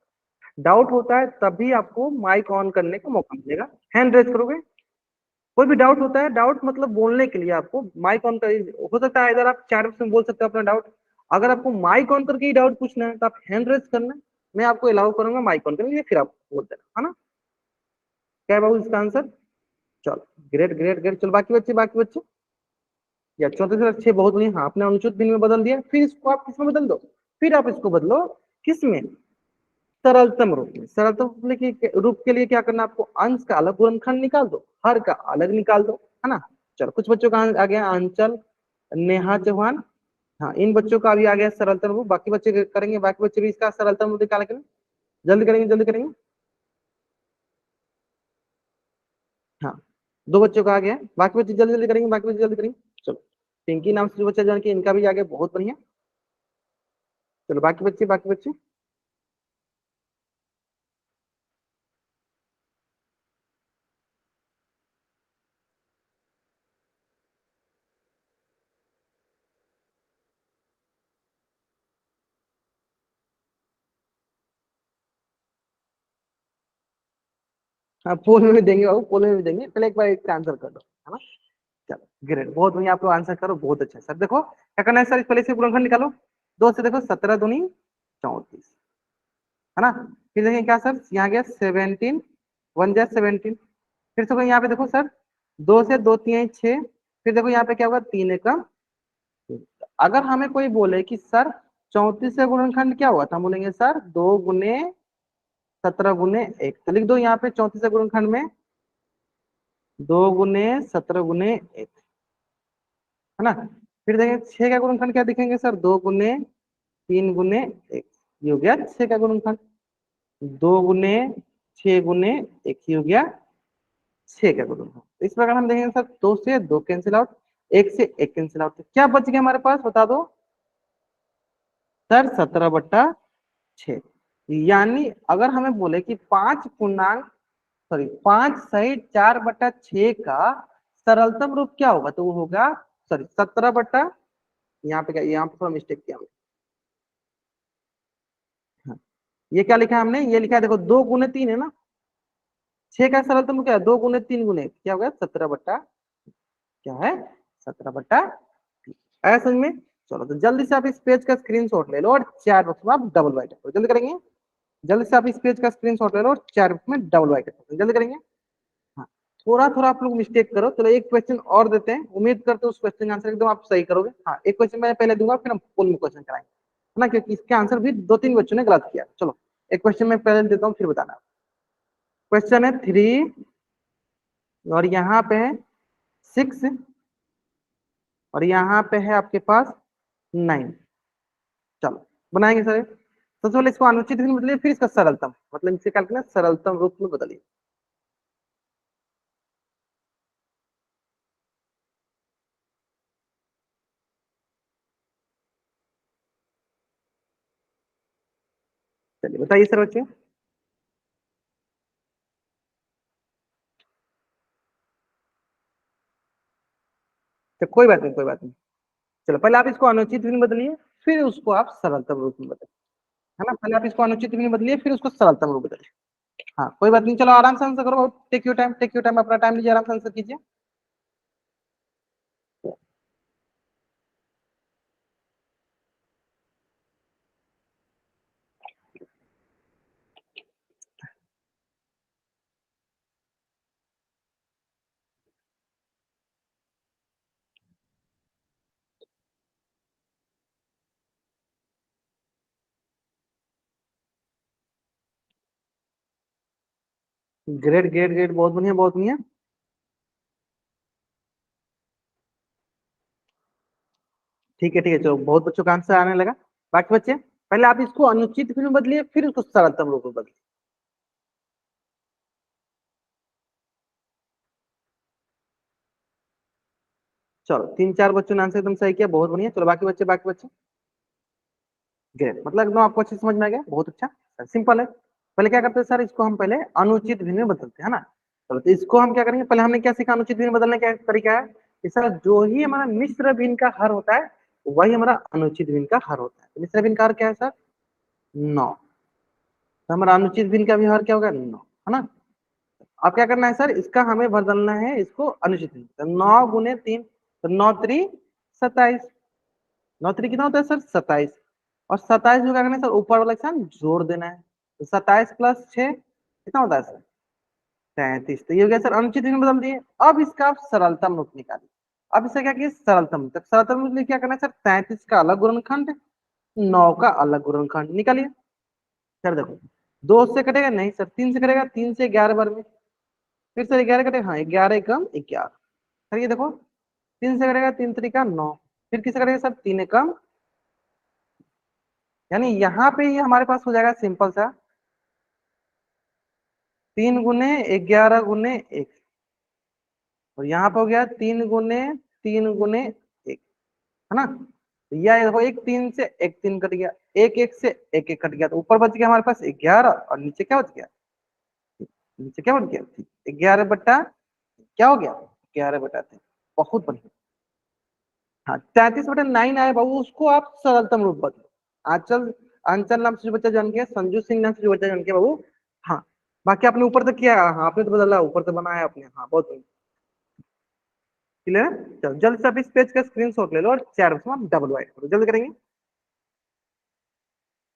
A: डाउट होता है तभी आपको माइक ऑन करने का मौका मिलेगा, हैंड रेज करोगे। कोई भी डाउट होता है, डाउट मतलब बोलने के लिए आपको माइक ऑन कर, हो सकता है इधर आप चैट में बोल सकते हो अपना डाउट, अगर आपको माइक ऑन करके ही डाउट पूछना है तो आप हैंड रेज करना, मैं आपको अलाउ करूंगा माइक ऑन करने के लिए, फिर आप बोल देना, है ना। क्या है बाबू इसका आंसर, चलो ग्रेट ग्रेट ग्रेट। चलो बाकी बच्चे या 34/6 बहुत बढ़िया, हाँ आपने अनुचित भिन्न में बदल दिया, फिर इसको आप किसमें बदल दो, फिर आप इसको बदलो किसमें, सरलतम रूप में। रूप के लिए क्या करना, आपको अंश का अलग गुणनखंड निकाल दो, हर का अलग निकाल दो, है ना। चलो कुछ बच्चों का आ गया, अंचल नेहा चौहान, हाँ, इन बच्चों का अभी आ गया सरलतम रूप, बाकी बच्चे करेंगे, बाकी बच्चे भी इसका सरलतम रूप निकाल करें, जल्दी करेंगे जल्दी करेंगे। हाँ, दो बच्चों का आ गया, बाकी बच्चे जल्दी जल्दी करेंगे, बाकी बच्चे जल्दी करेंगे। चलो, पिंकी नाम से जो बच्चा जान के इनका भी आ गया, बहुत बढ़िया। चलो बाकी बच्चे, बाकी बच्चे। हाँ, पोल में भी देंगे बाबू, पोल में भी देंगे, पहले एक बार इसका आंसर कर दो, है ना। चलो ग्रेट, बहुत बढ़िया, आप लोग आंसर करो, बहुत अच्छा। सर देखो क्या करना है सर, इस पहले से गुणनखंड निकालो। दो से देखो 17 दूनी 34, है ना। फिर देखिए क्या सर, यहाँ गया 17, 1 जा 17। फिर से यहाँ पे देखो सर, दो से दो तीन 6। फिर देखो यहाँ पे क्या होगा, 3 एकम। अगर हमें कोई बोले कि सर 34 से गुणनखंड क्या हुआ था, हम बोलेंगे सर 2 गुने 17 गुने 1। तो लिख दो यहाँ पे 34 से गुणनखंड में 2 गुने 17 गुने 1, है ना। फिर देखेंगे 6 का गुणनखंड क्या दिखेंगे सर, 2 गुने 3 गुने 1, ये हो गया 6 का गुणनखंड। 2 गुने 6 गुने 1, ये हो गया 6 का गुणनखंड। तो इस प्रकार हम देखेंगे सर, 2 से 2 कैंसिल आउट, 1 से 1 कैंसिल आउट, तो क्या बच गया हमारे पास, बता दो सर, 17/6। यानी अगर हमें बोले कि 5 सही 4/6 का सरलतम रूप क्या होगा, तो वो होगा सॉरी 17 यहाँ पे क्या, यहाँ पे थोड़ा मिस्टेक किया हमने। हाँ, ये क्या लिखा है हमने, ये लिखा है देखो 2 गुने 3 है ना, 6 का सरलतम रूप क्या है, 2 गुने 3 गुने क्या होगा, 17 क्या है, 17। आया समझ में। चलो तो जल्दी से आप इस पेज का स्क्रीनशॉट ले लो और चार बॉक्स में आप डबल बाइट करो, जल्दी करेंगे। जल्दी से आप इस पेज का स्क्रीनशॉट ले लो और चार बॉक्स में डबल बाइट करो, जल्दी करेंगे। हाँ, थोड़ा थोड़ा आप लोग मिस्टेक करो। चलो एक क्वेश्चन और देते हैं, उम्मीद करते हैं उस क्वेश्चन का आंसर एकदम आप सही करोगे। हाँ, एक क्वेश्चन मैं पहले दूंगा, फिर हम फुल में क्वेश्चन कराएंगे, है ना, क्योंकि इसके आंसर भी 2-3 बच्चों ने गलत किया। चलो एक क्वेश्चन मैं पहले देता हूँ, फिर बताना। क्वेश्चन है 3 और यहाँ पे है 6 और यहाँ पे है आपके पास 9। चलो बनाएंगे सर। सबसे पहले इसको अनुचित भिन्न बदलिए, फिर इसका सरलतम, मतलब इसे क्या करना है, सरलतम रूप में बदलिए। चलिए बताइए सर बच्चे। तो कोई बात नहीं, कोई बात नहीं। चलो पहले आप इसको अनुचित भिन्न बदलिए, फिर उसको आप सरलतम रूप में बदलिए, है ना। पहले आप इसको अनुचित भिन्न बदलिए, फिर उसको सरलतम रूप बदलिए। हाँ कोई बात नहीं, चलो आराम से आंसर करो, take your time, take your time, अपना टाइम लीजिए, आराम से आंसर कीजिए। ग्रेट ग्रेट ग्रेट, बहुत बढ़िया बहुत बढ़िया। ठीक है चलो, बहुत बच्चों का आंसर आने लगा। बाकी बच्चे पहले आप इसको अनुचित भिन्न बदलिए, फिर उसको सरलतम रूप में बदलिए। चलो 3-4 बच्चों ने आंसर एकदम सही किया, बहुत बढ़िया। चलो बाकी बच्चे, बाकी बच्चे। ग्रेट, मतलब एकदम आपको अच्छे से समझ में आ गया, बहुत अच्छा, सिंपल है। पहले क्या करते हैं सर, इसको हम पहले अनुचित भिन्न में बदलते हैं, है ना। चलो तो इसको हम क्या करेंगे, पहले हमने क्या सीखा अनुचित भिन्न बदलने का तरीका है कि सर जो ही हमारा मिश्र भिन्न का हर होता है, वही हमारा अनुचित भिन्न का हर होता है। तो मिश्र भिन्न का हर क्या है सर, 9। तो हमारा अनुचित भिन्न का भी हर क्या होगा, 9, है ना। अब क्या करना है सर, इसका हमें बदलना है इसको अनुचित भिन्न। तो 9 गुने 3, तो 9×3 = 27। 9×3 कितना होता है सर, 27। और 27 को क्या करना है सर, ऊपर वाला स्थान जोड़ देना है। तो 27 + 6 कितना होता है सर, 33। तो ये हो गया सर अनुचित भिन्न बदल दिए। अब इसका आप सरलतम रूप निकालिए। अब इसका क्या किया, सरलतम, तक सरलतम रूप क्या करना है सर, 33 का अलग गुणनखंड, 9 का अलग गुणनखंड निकालिए। सर देखो 2 से कटेगा नहीं सर, 3 से कटेगा, 3 से 11 बार में। फिर सर 11 कटेगा, हाँ 11 एकम 11। सर ये देखो 3 से कटेगा, 3×3 = 9। फिर किससे कटेगा सर, 3 एकम यानी यहाँ पे ही हमारे पास हो जाएगा सिंपल सा 3 गुने 11 गुने 1, और यहाँ पे हो गया 3 गुने 1, है ना। तो यह देखो एक 3 से एक 3 कट गया, एक 1 से एक 1 कट गया, तो ऊपर बच गया हमारे पास 11 और नीचे क्या बच गया, नीचे क्या बच गया 11 बट्टा क्या हो गया 11/3। बहुत बढ़िया। हाँ 33/9 आया बाबू, उसको आप सरलतम रूप बदलो। आंचल अंचल नाम से जो बच्चा जान गया, संजू सिंह नाम से जो बच्चा जान गया बाबू। हाँ बाकी आपने ऊपर तक किया, हाँ आपने तो बदला, ऊपर तक बनाया आपने, हाँ बहुत बढ़िया। क्लियर है। चलो जल्द से आप इस पेज का स्क्रीनशॉट ले लो और चैट बॉक्स में डबल वाइट करो, जल्द करेंगे।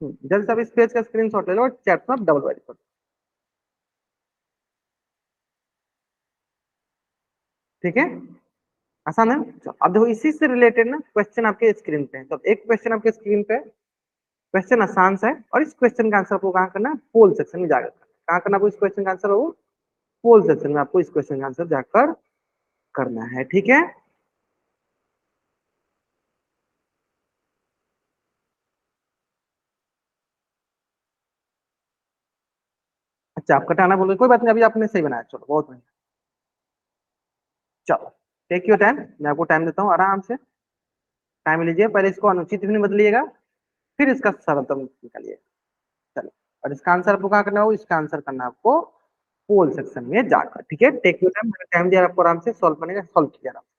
A: जल्द से आप इस पेज का स्क्रीनशॉट ले लो और चैट में डबल वाइट करो, ठीक है। आसान है। चलो अब देखो इसी से रिलेटेड ना क्वेश्चन आपके स्क्रीन पे है। तो एक क्वेश्चन आपके स्क्रीन पे है, क्वेश्चन आसान सा है, और इस क्वेश्चन का आंसर आपको कहाँ करना है, पोल सेक्शन में जाकर करना है। कहाँ करना है आपको इस क्वेश्चन का आंसर, वो पोल सेक्शन में आपको इस क्वेश्चन का आंसर जाकर करना है, ठीक है। अच्छा आप कटाना बोल रहे, कोई बात नहीं, अभी आपने सही बनाया, चलो बहुत बढ़िया। चलो टेक योर टाइम, मैं आपको टाइम देता हूँ, आराम से टाइम लीजिए। पहले इसको अनुचित भी नहीं बदलिएगा, फिर इसका सरलतम निकालिए। चलो, और इसका आंसर आपको कहाँ करना हो, इसका आंसर करना है आपको पोल सेक्शन में जाकर, ठीक है। टेक योर टाइम, मैंने टाइम दिया आपको, आराम से सॉल्व करने का, सॉल्व कीजिए आराम से।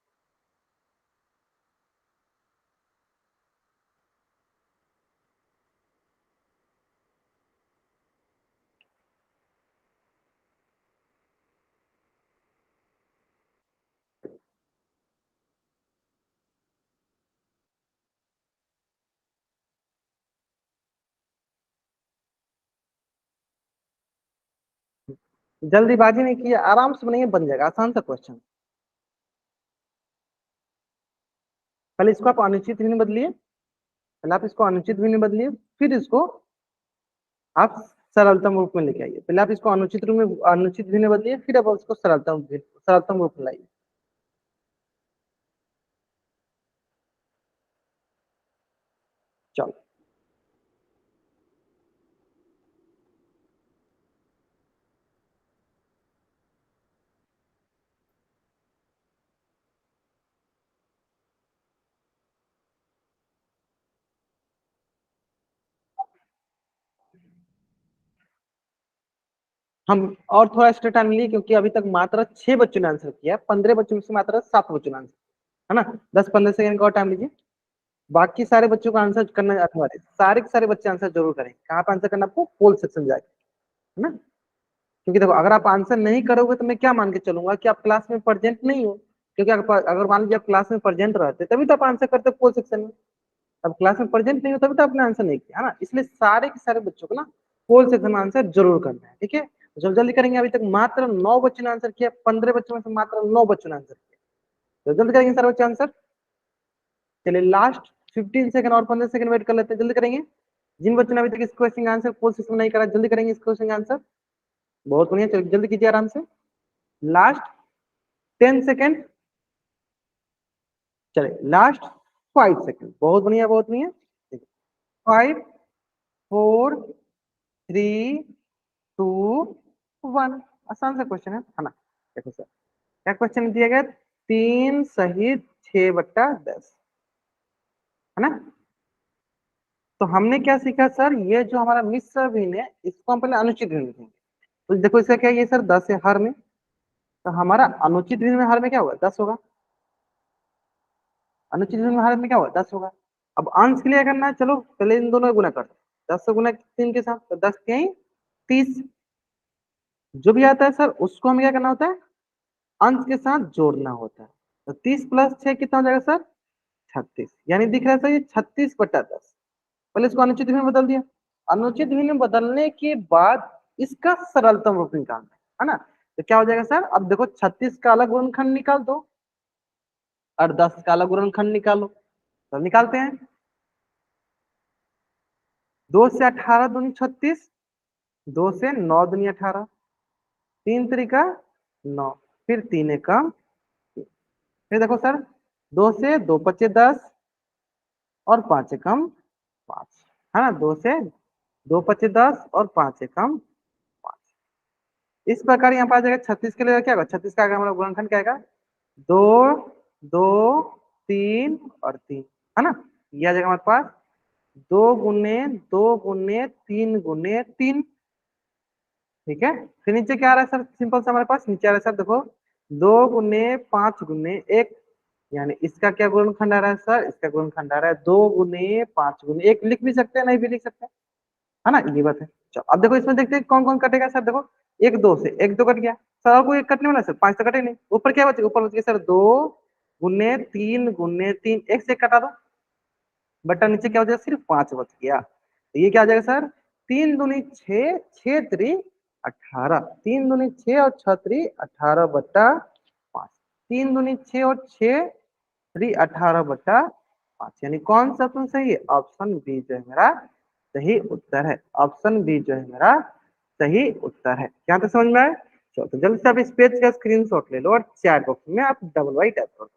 A: जल्दीबाजी नहीं की, आराम से बनाइए, बन जाएगा, आसान सा क्वेश्चन। पहले इसको आप अनुचित भी नहीं बदलिए, पहले आप इसको अनुचित भी नहीं बदलिए, फिर इसको आप सरलतम रूप में लेके आइए। पहले आप इसको अनुचित रूप में, अनुचित भी नहीं बदलिए, फिर आप उसको सरलतम रूप में लाइए। चलो हम और थोड़ा एक्स्ट्रा टाइम लिए, क्योंकि अभी तक मात्र 6 बच्चों ने आंसर किया, 15 बच्चों में से मात्र 7 बच्चों ने आंसर, है ना। 10-15 सेकंड का और टाइम लीजिए। बाकी सारे बच्चों को आंसर करना अनिवार्य है, सारे के सारे बच्चे आंसर जरूर करें। कहाँ पे आंसर करना आपको, पोल सेक्शन जाके, है ना। क्योंकि देखो अगर आप आंसर नहीं करोगे तो मैं क्या मान के चलूंगा कि आप क्लास में प्रेजेंट नहीं हो। क्योंकि अगर मान लीजिए आप क्लास में प्रेजेंट रहते तभी तो आप आंसर करते पोल सेक्शन में। अब क्लास में प्रेजेंट नहीं हो तभी तो आपने आंसर नहीं किया, है ना। इसलिए सारे के सारे बच्चों को ना पोल सेक्शन में आंसर जरूर करना है, ठीक है। तो जल्दी जल्दी करेंगे, अभी तक मात्र 9 बच्चों ने आंसर किया, 15 बच्चों में से मात्र 9 बच्चों ने आंसर किया। तो जल्दी करेंगे सारे बच्चे आंसर। चलिए लास्ट 15 सेकंड और 15 सेकंड वेट कर लेते हैं, जल्दी करेंगे। जिन बच्चों ने अभी तक इस क्वेश्चन का आंसर पोल सेक्शन में नहीं करा, जल्दी करेंगे इस क्वेश्चन का आंसर। बहुत बढ़िया, चलिए जल्दी कीजिए आराम से। लास्ट 10 सेकंड, चलिए लास्ट 5 सेकंड। बहुत बढ़िया बहुत बढ़िया। 5, 4, 3, 2, 1। आसान सा क्वेश्चन है ना। देखो सर क्या क्वेश्चन दिया गया, 3 सही 6/10, है ना। तो हमने क्या सीखा सर, ये जो हमारा मिश्र भिन्न है इसको हम पहले अनुचित भिन्न लिखेंगे। तो देखो इसका क्या है, ये सर 10 है हर में, तो हमारा अनुचित भिन्न में हर में क्या होगा, 10 होगा। अनुचित भिन्न में हर में क्या होगा, 10 होगा। अब अंश के लिए करना है, चलो पहले इन दोनों को गुना कर दो, 10 से गुना 3 के साथ, तो 10 के 30। जो भी आता है सर उसको हमें क्या करना होता है, अंश के साथ जोड़ना होता है। तो 30+6 कितना हो जाएगा सर, 36। यानी दिख रहा है सर ये 36/10। पहले इसको अनुचित भिन्न में बदल दिया, अनुचित भिन्न में बदलने के बाद इसका सरलतम रूप निकालना है ना। तो क्या हो जाएगा सर, अब देखो 36 का अलग गुणनखंड निकाल दो और 10 का अलग गुणनखंड निकालो। तो निकालते हैं, 2 से 18 दूनी 36, 2 से 9 दूनी 18, 3 तरीका 9, फिर 3 एकम, फिर देखो सर 2 से 2 × 5 = 10 और 5 एकम 5, है ना, 2 से 2 25 10 और 5 एकम 5। इस प्रकार यहाँ पर आ जाएगा 36 के लिए क्या होगा, 36 का हमारा गुणनखंड क्या आएगा, 2 2 3 और 3, है ना। ये आ जाएगा हमारे पास 2 गुने 2 गुने 3 गुने 3, ठीक है। फिर नीचे क्या आ रहा है सर, सिंपल से हमारे पास नीचे आ रहा है सर, देखो 2 गुने 5 गुने 1, यानी इसका क्या गुणनखंड आ रहा है सर, इसका गुणनखंड आ रहा है 2 गुने 5 गुने 1। लिख भी सकते हैं, नहीं भी लिख सकते हैं, है ना, ये बात है। चलो अब देखो इसमें देखते हैं कौन कौन कटेगा सर। देखो 1 2 से 1 2 कट गया सर, और कोई कटने वाला सर, 5 तो कटे नहीं। ऊपर क्या बचेगा, ऊपर बच गया सर 2 गुने 3 गुने 3, 1 से कटा दो, बटा नीचे क्या हो जाएगा, सिर्फ 5 बच गया। तो ये क्या आ जाएगा सर, 3 दूनी 6, 6 3 18, 3 दूनी 6 और 6 3 18 बटा 5, 3 दूनी 6 और 6 3 18 बटा 5, यानी कौन सा ऑप्शन सही है, ऑप्शन बी जो है मेरा सही उत्तर है। ऑप्शन बी जो है मेरा सही उत्तर है। क्या तो समझ में आए। चलो तो जल्दी से आप इस पेज का स्क्रीनशॉट ले लो और चैट बॉक्स में आप डबल वाई टैप कर दो।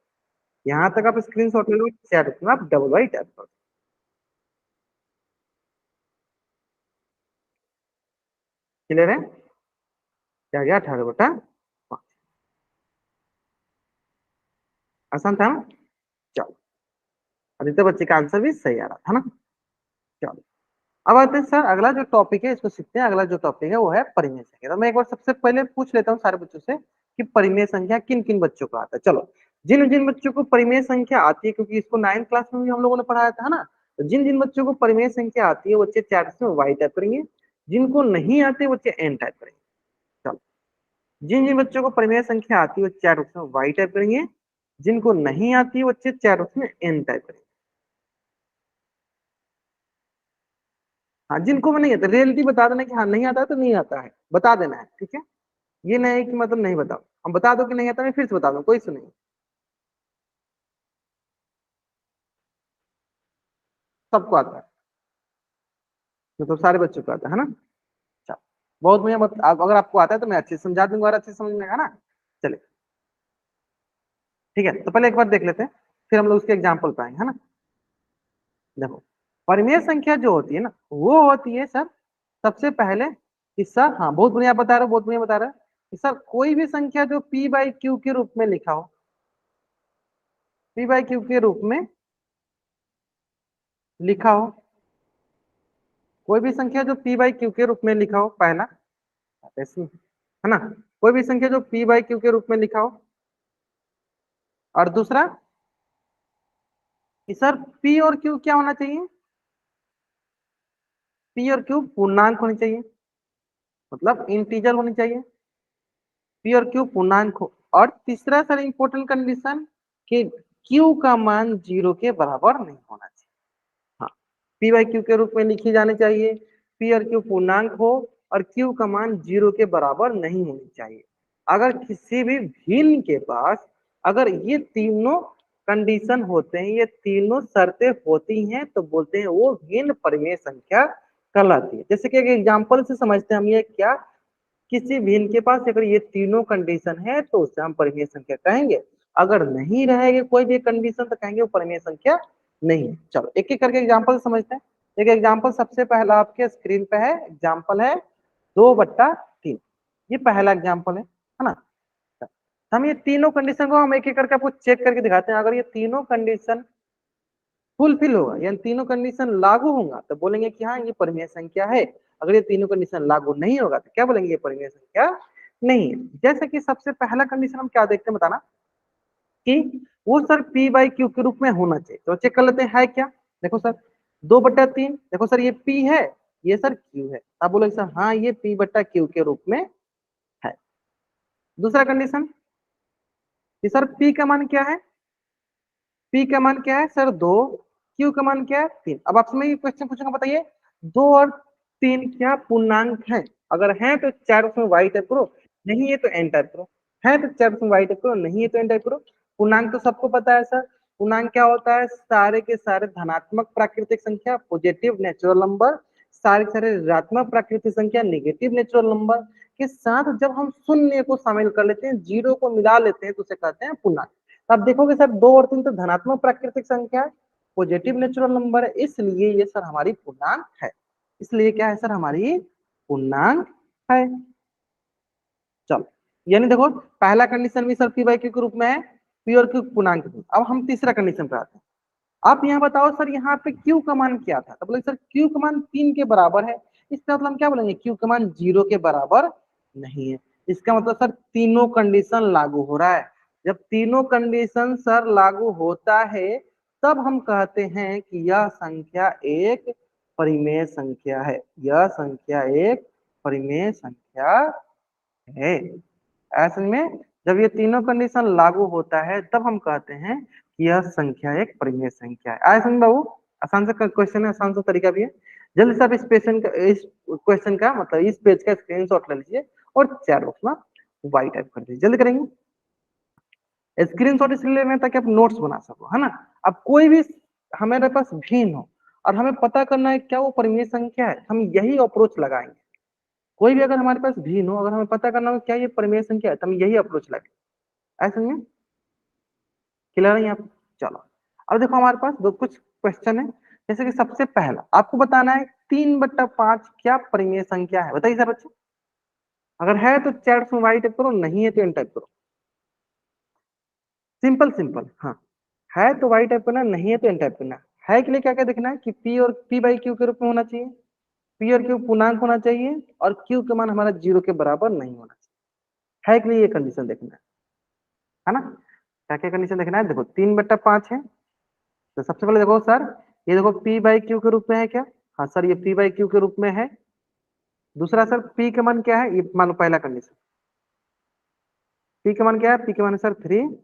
A: यहाँ तक आप स्क्रीनशॉट ले लो, चैट बॉक्स में आप डबल वाई टैप कर दो। क्लियर है, क्या गया 18 बटा 5, आसान था ना। चलो आदित्य बच्चे का आंसर भी सही आ रहा था ना। चलो अब आते हैं सर, अगला जो टॉपिक है इसको सीखते हैं। अगला जो टॉपिक है वो है परिमेय संख्या। तो मैं एक बार सबसे पहले पूछ लेता हूँ सारे बच्चों से कि परिमेय संख्या किन किन बच्चों को आता है। चलो जिन जिन बच्चों को परिमेय संख्या आती है, क्योंकि इसको 9th क्लास में भी हम लोगों ने पढ़ाया था ना, तो जिन जिन बच्चों को परिमेय संख्या आती है बच्चे चैट में वाई टाइप करेंगे, जिनको नहीं आती बच्चे एन टाइप करेंगे। चलो जिन जिन बच्चों को परिमेय संख्या आती है वो चैट बॉक्स में वाई टाइप करेंगे, जिनको नहीं आती है बच्चे चैट बॉक्स में एन टाइप करेंगे। हाँ जिनको भी नहीं आता रियलिटी बता देना कि हाँ नहीं आता है तो नहीं आता है, बता देना है, ठीक है। ये नहीं है कि मतलब नहीं बताओ, हम बता दो कि नहीं आता, मैं फिर से बता दूं, कोई इशू नहीं, सबको आता है, मतलब सारे बच्चों को आता है ना। अच्छा बहुत बढ़िया, अगर आपको आता है तो मैं अच्छे से समझा दूंगा और अच्छे से समझ में आएगा ना। चलिए ठीक है, तो पहले एक बार देख लेते हैं, फिर हम लोग उसके एग्जाम्पल पे आएंगे, है ना। देखो परिमेय संख्या जो होती है ना वो होती है सर, सबसे पहले कि सर, हाँ बहुत बढ़िया बता रहे हो, बहुत बढ़िया बता रहे हो कि सर कोई भी संख्या जो पी बाई क्यू के रूप में लिखा हो, पी बाई क्यू के रूप में लिखा हो, कोई भी संख्या जो पी बाई क्यू के रूप में लिखा हो, पहला ऐसे है ना, कोई भी संख्या जो पी बाई क्यू के रूप में लिखा हो, और दूसरा कि सर पी और क्यू क्या होना चाहिए, पी और क्यू पूर्णांक होनी चाहिए, मतलब इंटीजर होनी चाहिए, पी और क्यू पूर्णांक हो। और तीसरा सर इंपॉर्टेंट कंडीशन कि क्यू का मान 0 के बराबर नहीं होना चाहिए। हाँ पी बाई क्यू के रूप में लिखी जानी चाहिए, पी और क्यू पूर्णांक हो, और क्यू का मान 0 के बराबर नहीं होनी चाहिए। अगर किसी भी भिन्न के पास अगर ये तीनों कंडीशन होते हैं, ये तीनों शर्तें होती हैं, तो बोलते हैं वो भिन्न परिमेय संख्या कहलाती है। जैसे कि एक एग्जाम्पल से समझते हैं हम ये क्या, किसी भिन्न के पास अगर ये तीनों कंडीशन है तो उसे हम परिमेय संख्या कहेंगे, अगर नहीं रहेगी कोई भी कंडीशन तो कहेंगे वो परिमेय संख्या नहीं है। चलो एक एक करके एग्जाम्पल समझते हैं। एक एग्जाम्पल सबसे पहला आपके स्क्रीन पे है, एग्जाम्पल है 2/3, ये पहला एग्जाम्पल है ना। हम ये तीनों कंडीशन को हम एक एक करके आपको चेक करके दिखाते हैं। अगर ये तीनों कंडीशन फुलफिल होगा यानी तीनों कंडीशन लागू होगा तो बोलेंगे कि हाँ ये परिमेय संख्या है। अगर ये तीनों कंडीशन लागू नहीं होगा तो क्या बोलेंगे, ये परिमेय संख्या नहीं है। जैसे कि सबसे पहला कंडीशन हम क्या देखते हैं बताना, कि वो सर पी बाई क्यू के रूप में होना चाहिए। तो चेक कर लेते हैं है क्या। देखो सर 2/3, देखो सर ये पी है, ये सर क्यू है। आप बोलोगे सर हाँ ये पी बट्टा क्यू के रूप में है। दूसरा कंडीशन कि सर पी का मान क्या है, पी का मान क्या है सर 2, क्यू का मान क्या है 3। अब आपसे मैं ये क्वेश्चन पूछूंगा, बताइए 2 और 3 क्या पूर्णांक है, अगर है तो चार उसमें वाई टाइप करो, नहीं है तो एन टाइप करो, है तो चार उसमें वाई टाइप करो, नहीं है तो एन टाइप करो। पूर्णांक तो सबको पता है सर, पूर्णांक क्या होता है, सारे के सारे धनात्मक प्राकृतिक संख्या पॉजिटिव नेचुरल नंबर, सारे के सारे ऋणात्मक प्राकृतिक संख्या नेगेटिव नेचुरल नंबर के साथ जब हम शून्य को शामिल कर लेते हैं, जीरो को मिला लेते हैं तो उसे कहते हैं पूर्णांक। अब देखोगे सर 2 और 3 तो धनात्मक प्राकृतिक संख्या है, पॉजिटिव नेचुरल नंबर है, इसलिए ये सर हमारी पूर्णांक है। इसलिए क्या है सर, हमारी पूर्णांक है। चलो, यानी देखो पहला कंडीशन भी सर पी बाई क्यू के रूप में है, पी और क्यू पूर्णांक है। अब हम तीसरा कंडीशन पे आते हैं। आप यहाँ बताओ सर, यहाँ पे क्यू का मान क्या था, तो बोले सर क्यू का मान 3 के बराबर है। इसका मतलब हम क्या बोलेंगे, क्यू का मान 0 के बराबर नहीं है। इसका मतलब सर तीनों कंडीशन लागू हो रहा है। जब तीनों कंडीशन सर लागू होता है तब हम कहते हैं कि यह संख्या एक परिमेय संख्या है, यह संख्या एक परिमेय संख्या है। ऐसे में जब ये तीनों कंडीशन लागू होता है तब हम कहते हैं कि यह संख्या एक परिमेय संख्या है। आया समझ बाबू, आसान सा क्वेश्चन है, आसान सा तरीका भी है। जल्दी से आप इस क्वेश्चन का मतलब इस पेज का स्क्रीनशॉट ले लीजिए और चैट बॉक्स में वाई टाइप कर दीजिए। जल्दी करेंगे, स्क्रीनशॉट इसलिए लेना है ताकि आप नोट्स बना सको, है ना। अब कोई भी हमारे पास भिन्न हो और हमें पता करना है क्या वो परिमेय संख्या है, हम यही अप्रोच लगाएंगे। कोई भी अगर हमारे पास भिन्न हो, अगर हमें पता करना हो क्या ये परिमेय संख्या है, तो हम यही अप्रोच लगाएंगे। ऐसे में क्लियर है आप। चलो, अब देखो हमारे पास दो कुछ क्वेश्चन है। जैसे कि सबसे पहला आपको बताना है 3/5 क्या परिमेय संख्या है, बताइए सर बच्चे। अगर है तो चैट में वाई टाइप करो, नहीं है तो एन टाइप करो। सिंपल सिंपल, हाँ है तो वाई टाइप करना, नहीं है तो एन टाइप करना। है के लिए क्या क्या देखना है कि पी और पी बाई क्यू के रूप में होना चाहिए, पी और क्यू पूर्णांक होना चाहिए, और क्यू का मान हमारा 0 के बराबर नहीं होना चाहिए। है के लिए ये कंडीशन देखना है ना। क्या क्या कंडीशन देखना है, देखो 3/5 है तो सबसे पहले देखो सर, ये देखो पी बाई क्यू के रूप में है क्या, हाँ सर ये पी बाई क्यू के रूप में है। दूसरा सर पी का मान क्या है, ये मान लो पहला कंडीशन, पी का मान क्या है, पी का मान है सर 3,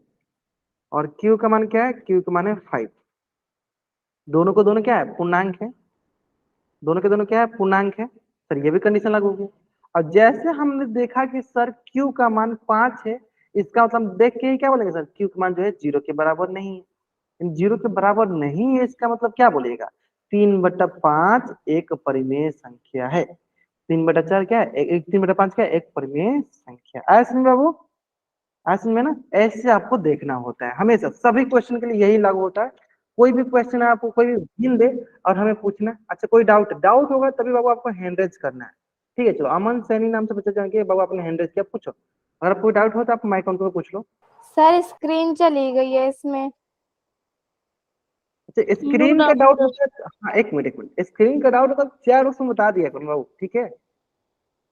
A: और क्यू का मान क्या है, क्यू का मान है 5। दोनों को दोनों क्या है, पूर्णांक है, दोनों के दोनों क्या है, पूर्णांक है। सर ये भी कंडीशन लागू होगी। और जैसे हमने देखा कि सर क्यू का मान 5 है, इसका मतलब देख के ही क्या बोलेंगे सर, क्यू का मान जो है 0 के बराबर नहीं है। 0 के बराबर नहीं है इसका मतलब क्या बोलेगा, 3/5 एक परिमेय संख्या है। 3/4 क्या है, 3/5 क्या है, एक परिमेय संख्या। ऐसे में बाबू, ऐसे में ना ऐसे आपको देखना होता है हमेशा, सभी क्वेश्चन के लिए यही लागू होता है। कोई भी क्वेश्चन है, आपको कोई भी हिंट दे और हमें पूछना है, अच्छा कोई डाउट होगा तभी बाबू आपको हैंड रेज करना है। ठीक है, चलो अमन सैनी नाम से बच्चा जान के बाबू आपने हैंड रेज किया, पूछो। अगर कोई डाउट हो तो आप माइक ऑन करके पूछ लो।
B: सर स्क्रीन चली गई है इसमें।
A: अच्छा
C: लोग
A: स्क्रीन का
C: डाउट
A: डाउट
C: कर
A: होता है, हाँ एक मिनट एक मिनट, स्क्रीन का डाउट होता है चैट उसमें बता दिया करो बाबू, ठीक है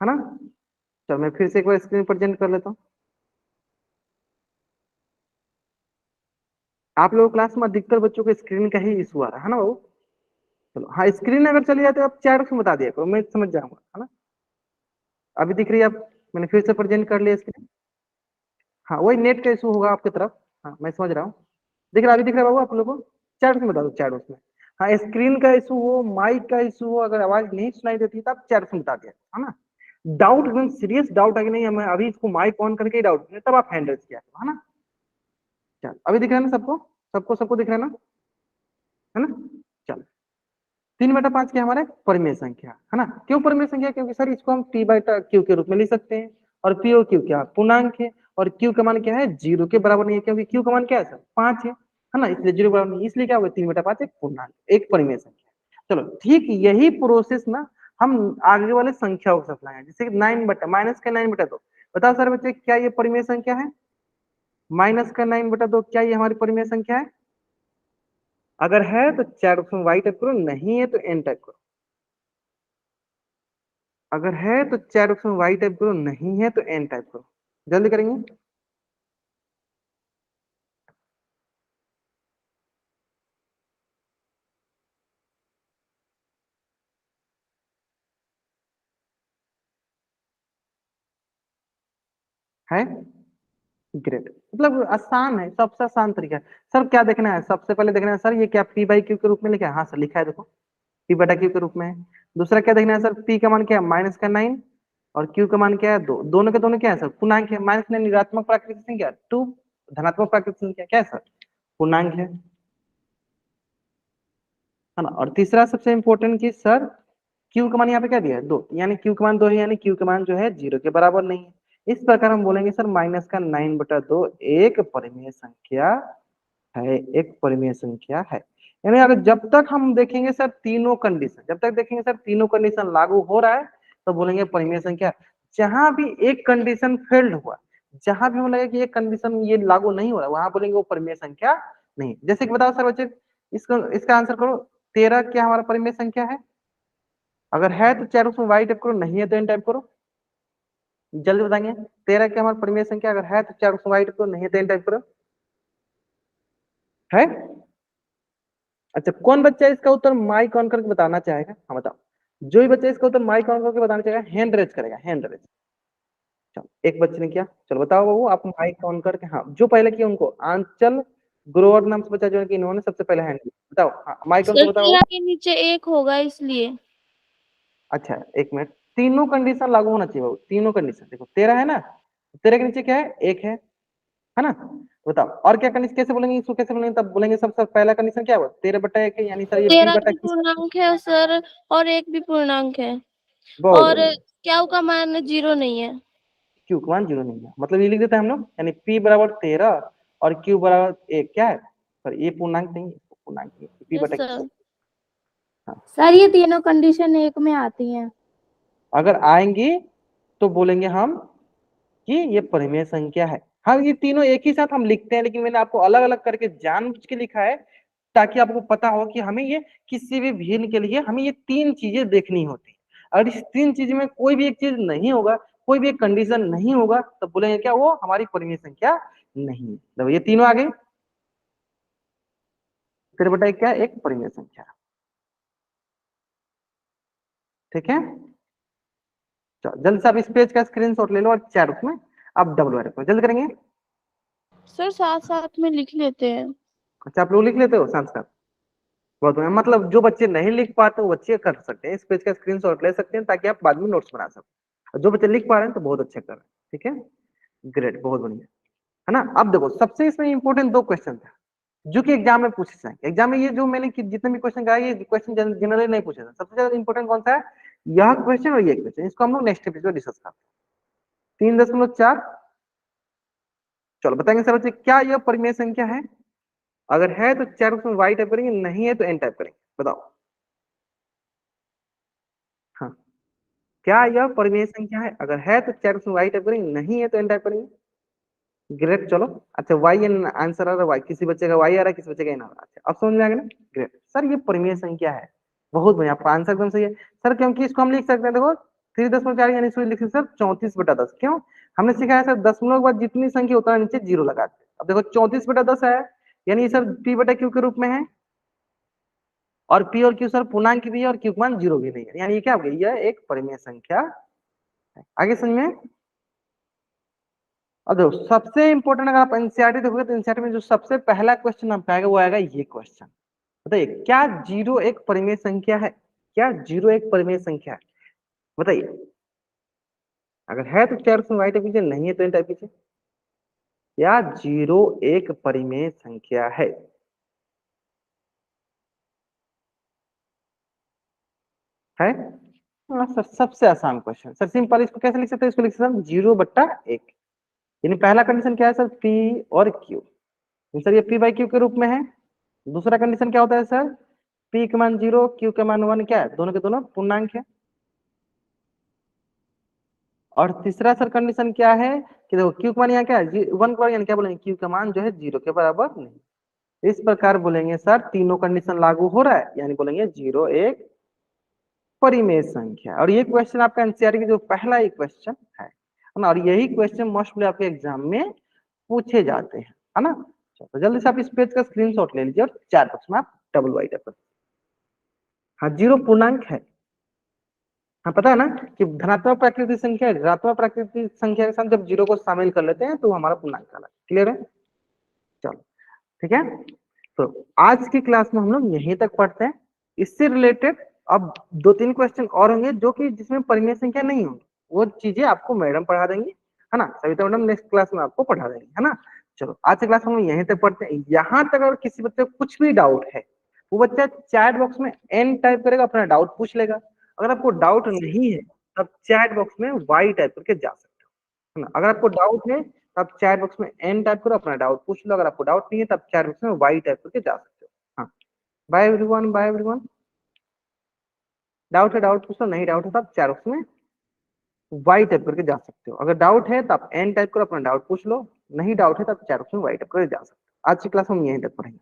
A: ना। चलो मैं फिर से एक बार स्क्रीन प्रेजेंट कर लेता हूँ। आप लोगों क्लास में अधिकतर बच्चों को स्क्रीन का ही इशू आ रहा है ना बाबू। चलो हाँ, स्क्रीन अगर चली जाती है आप चैट में बता दिया करो, मैं समझ जाऊंगा, है ना। अभी दिख रही है, आप मैंने फिर से प्रेजेंट कर लिया स्क्रीन। हाँ वही नेट का इशू होगा आपकी तरफ, हाँ मैं समझ रहा हूँ। दिख रहा है, अभी दिख रहा है बाबू आप लोगों को, चैट में बता दो, चैट उसमें। हाँ स्क्रीन का इशू हो, माइक का इशू हो, अगर आवाज नहीं सुनाई देती तो आप चैट में बता दिया, है ना। डाउट एकदम सीरियस डाउट है कि नहीं, हमें अभी इसको माइक ऑन करके ही डाउट तब आप हैंडल किया, है ना। चल अभी दिख रहा है ना सबको, सबको सबको दिख रहा है ना, है ना। चल 3/5 क्या हमारे परिमेय संख्या, है ना। क्यों परिमेय संख्या, क्योंकि सर इसको हम p/q के रूप में लिख सकते हैं, और p और q क्या पूर्णांक है, और q का मान क्या है, 0 के बराबर नहीं है, क्योंकि q का मान क्या है सर 5 है ना, इसलिए 0 के बराबर नहीं, इसलिए क्या हुआ 3/5 एक पूर्णांक, एक परिमेय संख्या। चलो ठीक यही प्रोसेस ना हम आगे वाले संख्याओं के साथ लाएंगे, जैसे 9/-2। बताओ सर बच्चे क्या ये परिमेय संख्या है, -9/2 क्या ये हमारी परिमेय संख्या है। अगर है तो चैट ऑप्शन वाई टाइप करो, नहीं है तो एन टाइप करो। अगर है तो चैट ऑप्शन वाई टाइप करो, नहीं है तो एन टाइप करो। जल्दी करेंगे। है ग्रेट, मतलब आसान है, सबसे आसान तरीका है। सर क्या देखना है, सबसे पहले देखना है सर ये क्या p/q के रूप में लिखा है, हाँ सर लिखा है, देखो p/q के रूप में है। दूसरा क्या देखना है सर, p का मान क्या है -9, और q का मान क्या है 2, दोनों के दोनों क्या है सर पूर्णांक है। -9 ऋणात्मक प्राकृतिक संख्या, 2 धनात्मक प्राकृतिक संख्या, क्या है सर पूर्णांक है ना। और तीसरा सबसे इंपॉर्टेंट कि सर क्यू का मान यहाँ पे क्या दिया है 2, यानी क्यू का मान 2 है, यानी क्यू का मान जो है 0 के बराबर नहीं है। इस प्रकार हम बोलेंगे सर -9/2 एक परिमेय संख्या है, एक परिमेय संख्या है। यानी अगर जब तक हम देखेंगे सर तीनों कंडीशन, जब तक देखेंगे सर तीनों कंडीशन लागू हो रहा है तो बोलेंगे परिमेय संख्या। जहां भी एक कंडीशन फेल्ड हुआ, जहां भी हमें लगे कि ये कंडीशन ये लागू नहीं हो रहा, वहां बोलेंगे वो परिमेय संख्या नहीं। जैसे कि बताओ सर बच्चे, इसका आंसर करो। 13 क्या हमारा परिमेय संख्या है? अगर है तो चार उसमें वाई टाइप करो, नहीं है तो एन टाइप करो। जल्दी बताएंगे। 13 क्या हमारा परिमेय संख्या? अगर है तो चार उसमें वाई टाइप करो, नहीं है तो एन टाइप करो। है? अच्छा, कौन बच्चा इसका उत्तर माइक ऑन करके बताना चाहेगा? हाँ बताओ। जो भी बच्चा इसका उत्तर माइक ऑन करके बताना चाहेगा हैंड रेज करेगा, हैंड रेज। चलो, एक बच्चे ने किया। चलो बताओ बाबू, आप माइक ऑन करके। हाँ, जो पहले किया उनको, आंचल ग्रोवर नाम से बच्चा जो है कि इन्होंने सबसे पहले हैंड किया। बताओ, हाँ माइक ऑन
C: सर
A: को बताओ।
C: 13 के नीचे 1 होगा इसलिए।
A: अच्छा एक मिनट, तीनों कंडीशन लागू होना चाहिए बाबू, तीनों कंडीशन। देखो 13 है ना, 13 के नीचे क्या है? 1 है ना? बताओ और क्या कंडीशन, कैसे बोलेंगे इसको, कैसे बोलेंगे? तब बोलेंगे सबसे पहला कंडीशन क्या हुआ? 13/1 है, यानी सर ये
C: 13
A: p/,
C: भी पूर्णांक है सर, और 1 भी पूर्णांक है,
A: बहुत
C: और
A: बढ़िया।
C: क्या का मान 0 नहीं है।
A: क्यू का मान 0 नहीं है, मतलब ये लिख देते हैं हम लोग, यानी p बराबर 13 और q बराबर 1 क्या है सर? ये पूर्णांक नहीं है, पूर्णांक नहीं है,
C: यस
A: p/q।
C: सर।
A: हाँ,
B: सर ये तीनों कंडीशन एक में आती हैं।
A: अगर आएंगी तो बोलेंगे हम कि ये परिमेय संख्या है। हाँ, ये तीनों एक ही साथ हम लिखते हैं, लेकिन मैंने आपको अलग अलग करके जानबूझ के लिखा है ताकि आपको पता हो कि हमें ये किसी भी भिन्न के लिए हमें ये तीन चीजें देखनी होती है। अगर इस तीन चीज में कोई भी एक चीज नहीं होगा, कोई भी एक कंडीशन नहीं होगा, तो बोलेंगे क्या वो हमारी परिमेय संख्या नहीं है। तो ये तीनों आ गए, 13/1 क्या है? एक परिमेय संख्या। ठीक है, चलो जल्दी से आप इस पेज का स्क्रीनशॉट ले लो और चैट उसमें आप डबल रखो, जल्दी करेंगे।
C: सर साथ साथ में लिख लेते हैं।
A: अच्छा, आप लोग लिख लेते हो साथ साथ? बहुत बढ़िया। मतलब जो बच्चे नहीं लिख पाते वो बच्चे कर सकते हैं, इस पेज का स्क्रीनशॉट ले सकते हैं ताकि आप बाद में नोट्स बना सको। और जो बच्चे लिख पा रहे हैं तो बहुत अच्छे कर रहे हैं। ठीक है, ग्रेट, बहुत बढ़िया। है ना? अब देखो, सबसे इसमें इंपॉर्टेंट दो क्वेश्चन था जो कि एग्जाम में पूछे जाएंगे। एग्जाम में ये जो मैंने जितने भी क्वेश्चन कराए, ये क्वेश्चन जनरली नहीं पूछे जाते। सबसे ज्यादा इंपॉर्टेंट कौन सा है? यह क्वेश्चन और ये क्वेश्चन। इसको हम लोग नेक्स्ट एपिसोड में डिस्कस करते हैं। 3.4। चलो बताएंगे सर बच्चे, क्या यह परिमेय संख्या है? अगर है तो चार उसमें वाई टाइप करेंगे, नहीं है तो एन टाइप करेंगे। बताओ। हाँ, क्या यह परिमेय संख्या है? अगर है तो चार उसमें वाई टाइप करेंगे, नहीं है तो एन टाइप करेंगे। ग्रेट, चलो। अच्छा, वाई एन आंसर आ रहा है, वाई किसी बच्चे का वाई आ रहा है, किसी बच्चे का एन आ रहा है। अच्छा, अब समझ में आ गया ना? ग्रेट सर, ये परिमेय संख्या है। बहुत बढ़िया, आपका आंसर एकदम सही है सर, क्योंकि इसको हम लिख सकते हैं, देखो 3.4 यानी इसको लिख सकते हैं सर 34/10। क्यों? हमने सीखा है सर दशमलव के बाद जितनी संख्या होता है नीचे जीरो लगाते हैं। अब देखो 34/10 है, यानी सर p/q के रूप में है, और p और q सर पूर्णांक भी है और q का मान 0 भी नहीं है, यानी ये क्या हो गया? यह एक परिमेय संख्या है। आगे समझ में? अब देखो, सबसे इंपॉर्टेंट, अगर आप एनसीईआरटी देखोगे तो एनसीईआरटी में जो सबसे पहला क्वेश्चन आपका आएगा वो आएगा ये क्वेश्चन। बताइए, क्या जीरो एक परिमेय संख्या है? क्या जीरो एक परिमेय संख्या है? बताइए। अगर है तो चार उसमें वाई टाइप कीजिए, नहीं है तो एन टाइप कीजिए। क्या जीरो एक परिमेय संख्या है? है? हाँ सर, सबसे आसान क्वेश्चन सर, सिंपल। इसको कैसे लिख सकते हैं? इसको लिख सकते हैं 0/1। यानी पहला कंडीशन क्या है सर? p और q। सर ये p/q के रूप में है। दूसरा कंडीशन क्या होता है सर? p का मान 0, q का मान 1 क्या है? दोनों के दोनों पूर्णांक है। और तीसरा सर कंडीशन क्या है कि देखो q का मान यहाँ क्या है? 1 का, यानी क्या बोलेंगे? q का मान जो है 0 के बराबर नहीं। इस प्रकार बोलेंगे सर तीनों कंडीशन लागू हो रहा है, यानी बोलेंगे जीरो एक परिमेय संख्या। और ये क्वेश्चन आपका एनसीईआरटी की जो पहला ही क्वेश्चन है ना, और यही क्वेश्चन मोस्टली आपके एग्जाम में पूछे जाते हैं, है ना? तो जल्दी से आप इस पेज का स्क्रीनशॉट ले लीजिए और चार बॉक्स में आप डबल वाइट कर। हाँ, जीरो पूर्णांक है। हाँ, पता है ना कि धनात्मक प्राकृतिक संख्या, ऋणात्मक प्राकृतिक संख्या के साथ जब जीरो को शामिल कर लेते हैं तो हमारा पूर्णांक कहलाता है। क्लियर है? चलो, ठीक है। तो आज की क्लास में हम लोग यहीं तक पढ़ते हैं। इससे रिलेटेड अब दो तीन क्वेश्चन और होंगे जो कि जिसमें परिमेय संख्या नहीं होगी, वो चीजें आपको मैडम पढ़ा देंगी, है ना? सविता मैडम नेक्स्ट क्लास में आपको पढ़ा देंगी, है ना? चलो, आज की क्लास हम लोग यहीं तक पढ़ते हैं। यहाँ तक अगर किसी बच्चे को कुछ भी डाउट है, वो बच्चा चैट बॉक्स में एन टाइप करेगा, अपना डाउट पूछ लेगा। अगर आपको डाउट नहीं है तब चैट बॉक्स में वाई टाइप करके जा सकते हो, है ना? अगर आपको डाउट है तब चैट बॉक्स में एन टाइप करो, अपना डाउट पूछ लो। अगर आपको डाउट नहीं है तब चैट बॉक्स में वाई टाइप करके जा सकते हो। हाँ, bye everyone, bye everyone. Doubt है डाउट पूछ लो, नहीं डाउट है तो आप 4 ऑप्शन में वाई टाइप करके जा सकते हो। अगर डाउट है तो आप एन टाइप करो, अपना डाउट पूछ लो, नहीं डाउट है तो आप 4 ऑप्शन वाई टाइप करके जा सकते हो। आज की क्लास हम यहीं तक पढ़ेंगे।